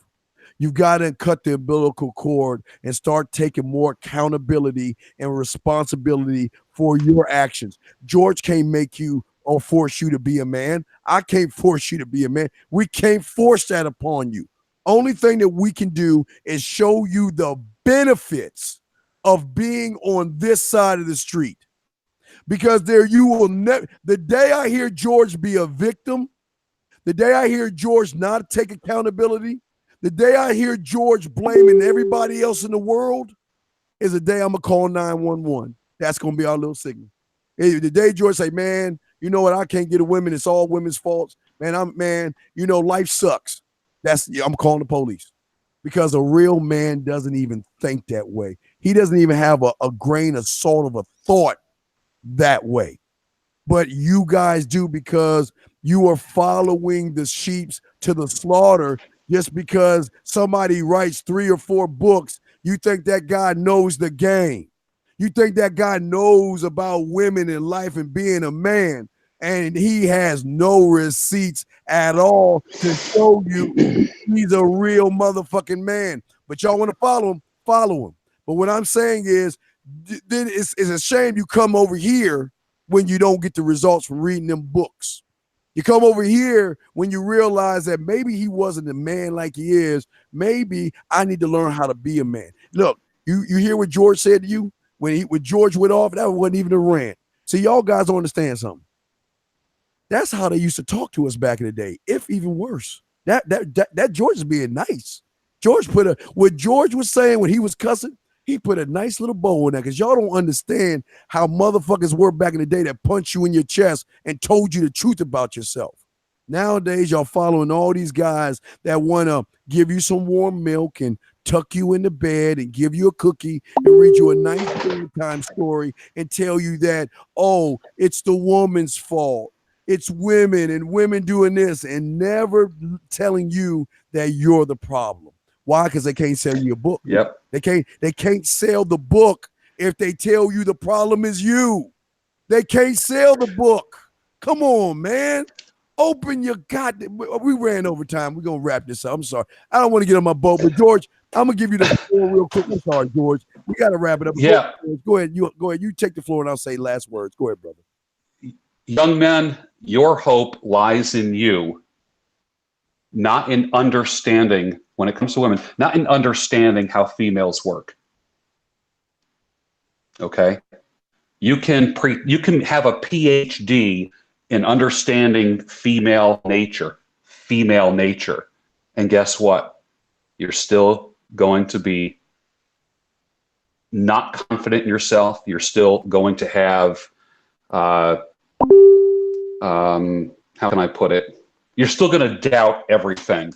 You've got to cut the umbilical cord and start taking more accountability and responsibility for your actions. George can't make you or force you to be a man. I can't force you to be a man. We can't force that upon you. Only thing that we can do is show you the benefits of being on this side of the street. Because there you will never, the day I hear George be a victim, the day I hear George not take accountability, the day I hear George blaming everybody else in the world is the day I'm going to call 911. That's going to be our little signal. The day George say, man, you know what? I can't get a woman. It's all women's faults. Man, life sucks. I'm calling the police because a real man doesn't even think that way. He doesn't even have a grain of salt of a thought that way. But you guys do because you are following the sheep to the slaughter. Just because somebody writes 3 or 4 books, you think that guy knows the game. You think that guy knows about women and life and being a man, and he has no receipts at all to show you he's a real motherfucking man. But y'all want to follow him? Follow him. But what I'm saying is, then it's a shame you come over here when you don't get the results from reading them books. You come over here when you realize that maybe he wasn't a man like he is. Maybe I need to learn how to be a man. Look, you hear what George said to you? When George went off, that wasn't even a rant. See, y'all guys don't understand something. That's how they used to talk to us back in the day, if even worse. That George is being nice. What George was saying when he was cussing, he put a nice little bow in that because y'all don't understand how motherfuckers were back in the day that punched you in your chest and told you the truth about yourself. Nowadays, y'all following all these guys that want to give you some warm milk and tuck you in the bed and give you a cookie and read you a nice bedtime story and tell you that, oh, it's the woman's fault. It's women and women doing this and never telling you that you're the problem. Why? Because they can't sell you a book. Yep. They can't sell the book if they tell you the problem is you. They can't sell the book. Come on, man. Open your goddamn. We ran over time. We're going to wrap this up. I'm sorry. I don't want to get on my boat, but George, I'm going to give you the floor real quick. I'm sorry, George. We got to wrap it up. Yeah. Go ahead. You take the floor and I'll say last words. Go ahead, brother. young men, your hope lies in you, not in understanding, when it comes to women, not in understanding how females work. Okay? You can have a PhD in understanding female nature. And guess what? You're still going to be not confident in yourself. You're still going to have, how can I put it? You're still going to doubt everything.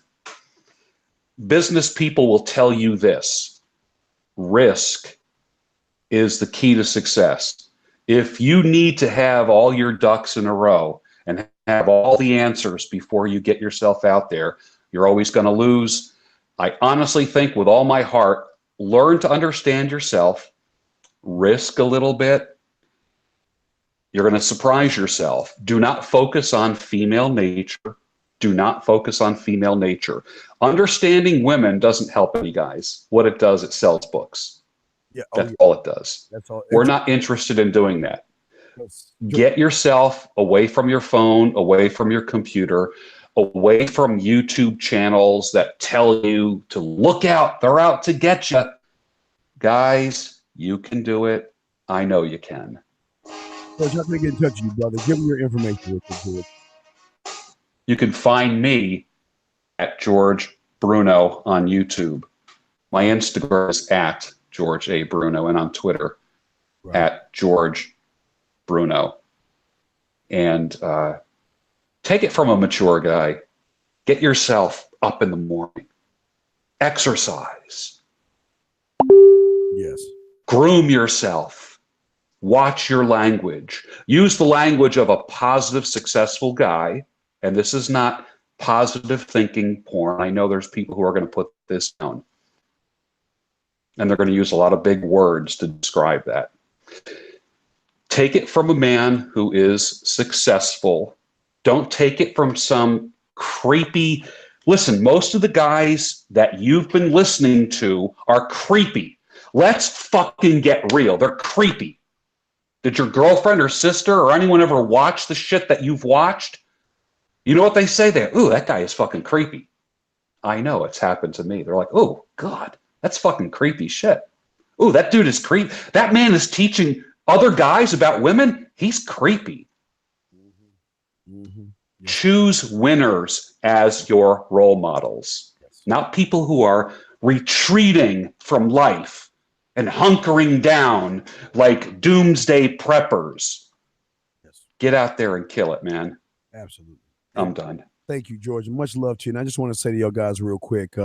Business people will tell you this: risk is the key to success. If you need to have all your ducks in a row and have all the answers before you get yourself out there, you're always going to lose. I honestly think with all my heart, learn to understand yourself, risk a little bit. You're going to surprise yourself. Do not focus on female nature. Do not focus on female nature. Understanding women doesn't help any guys. What it does, it sells books. Yeah, That's all it does. That's all. We're not interested in doing that. Yes. Get yourself away from your phone, away from your computer, away from YouTube channels that tell you to look out. They're out to get you. Guys, you can do it. I know you can. George, how can I get in touch with you, brother? Give me your information. George. You can find me at George Bruno on YouTube. My Instagram is at George A. Bruno, and on Twitter at George Bruno. And take it from a mature guy. Get yourself up in the morning. Exercise. Yes. Groom yourself. Watch your language. Use the language of a positive, successful guy. And this is not positive thinking porn. I know there's people who are going to put this down. And they're going to use a lot of big words to describe that. Take it from a man who is successful. Don't take it from some creepy. Listen, most of the guys that you've been listening to are creepy. Let's fucking get real. They're creepy. Did your girlfriend or sister or anyone ever watch the shit that you've watched? You know what they say there? Ooh, that guy is fucking creepy. I know, it's happened to me. They're like, oh, God, that's fucking creepy shit. Ooh, that dude is creepy. That man is teaching other guys about women. He's creepy. Choose winners as your role models, not people who are retreating from life and hunkering down like doomsday preppers. Get out there and kill it, man. Absolutely. I'm done. Thank you, George. Much love to you. And I just want to say to y'all guys real quick,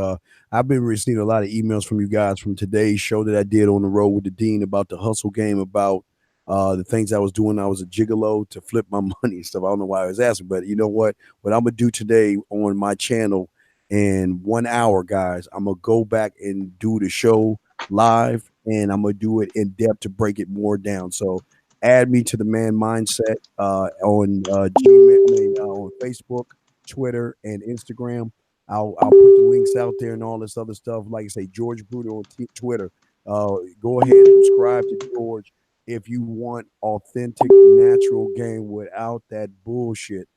I've been receiving a lot of emails from you guys from today's show that I did on the road with the Dean about the hustle game, about the things I was doing. I was a gigolo to flip my money and stuff. I don't know why I was asking, but you know what? What I'm going to do today on my channel in 1 hour, guys, I'm going to go back and do the show live, and I'm going to do it in depth to break it more down. So add me to the Man Mindset on Gmail, on Facebook, Twitter, and Instagram. I'll put the links out there and all this other stuff. Like I say, George Bruno on Twitter. Go ahead and subscribe to George if you want authentic, natural game without that bullshit.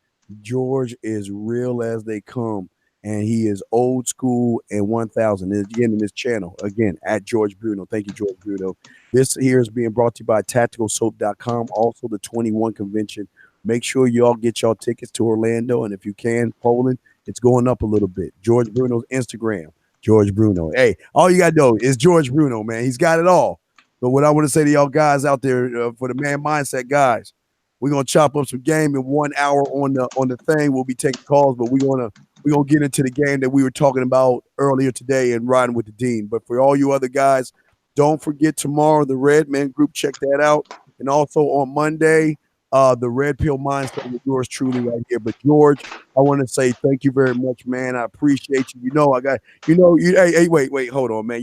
George is real as they come, and he is old school and 1000. And again, in this channel, again, at George Bruno. Thank you, George Bruno. This here is being brought to you by tacticalsoap.com, also the 21 convention. Make sure y'all get y'all tickets to Orlando, and if you can, Poland, it's going up a little bit. George Bruno's Instagram, George Bruno. Hey, all you got to know is George Bruno, man. He's got it all. But what I want to say to y'all guys out there, for the Man Mindset guys, we're gonna chop up some game in 1 hour on the thing. We'll be taking calls, but we're gonna get into the game that we were talking about earlier today and riding with the Dean. But for all you other guys, don't forget tomorrow the Red Man group. Check that out, and also on Monday, the Red Pill Mindset with yours truly right here. But George, I want to say thank you very much, man. I appreciate you. You know, hey, wait, hold on, man.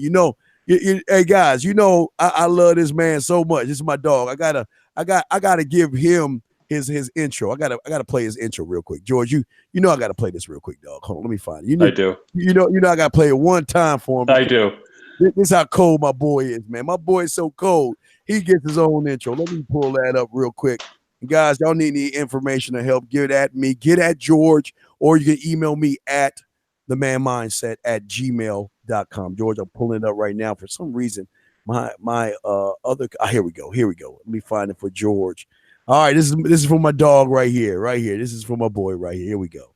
Hey guys, I love this man so much. This is my dog. I gotta give him his intro. I gotta play his intro real quick. George, I gotta play this real quick, dog. Hold on, let me find it. I do. I gotta play it one time for him. I do. This is how cold my boy is, man. My boy is so cold. He gets his own intro. Let me pull that up real quick. And guys, y'all need any information or help, get at me, get at George, or you can email me at themanmindset@gmail.com. George, I'm pulling it up right now. For some reason, my other here we go. Let me find it for George. All right, this is for my dog right here. This is for my boy right here. Here we go.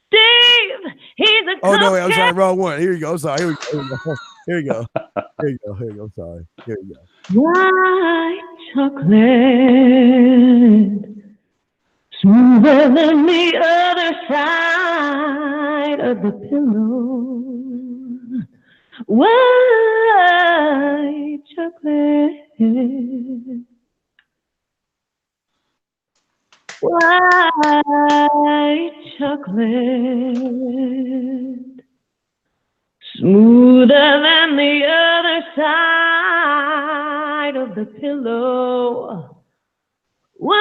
Steve, he's a Oh no, wait, I'm sorry, wrong one. Here you go. I'm sorry. Here we go. Here we go. I'm sorry. Here we go. white chocolate, smoother than the other side of the pillow. White chocolate. White chocolate, smoother than the other side of the pillow. White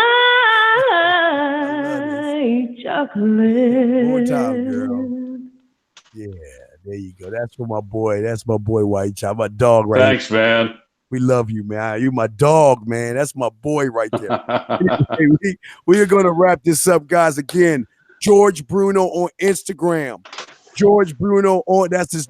chocolate. One more time, girl. Yeah, there you go. That's for my boy. That's my boy, White Chocolate. My dog right Thanks, man. We love you, man. You my dog, man. That's my boy right there. we are going to wrap this up, guys. Again, George Bruno on Instagram. George Bruno on, that's his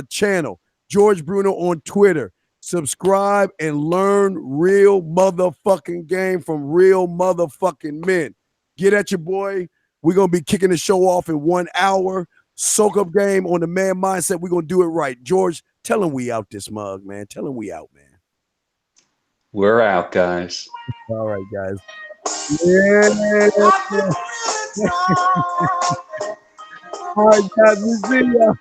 channel. George Bruno on Twitter. Subscribe and learn real motherfucking game from real motherfucking men. Get at your boy. We're going to be kicking the show off in 1 hour. Soak up game on the Man Mindset. We're going to do it right. George, tell him we out this mug, man. Tell him we out, man. We're out, guys. All right, guys. Yeah. All right, guys. We'll see ya.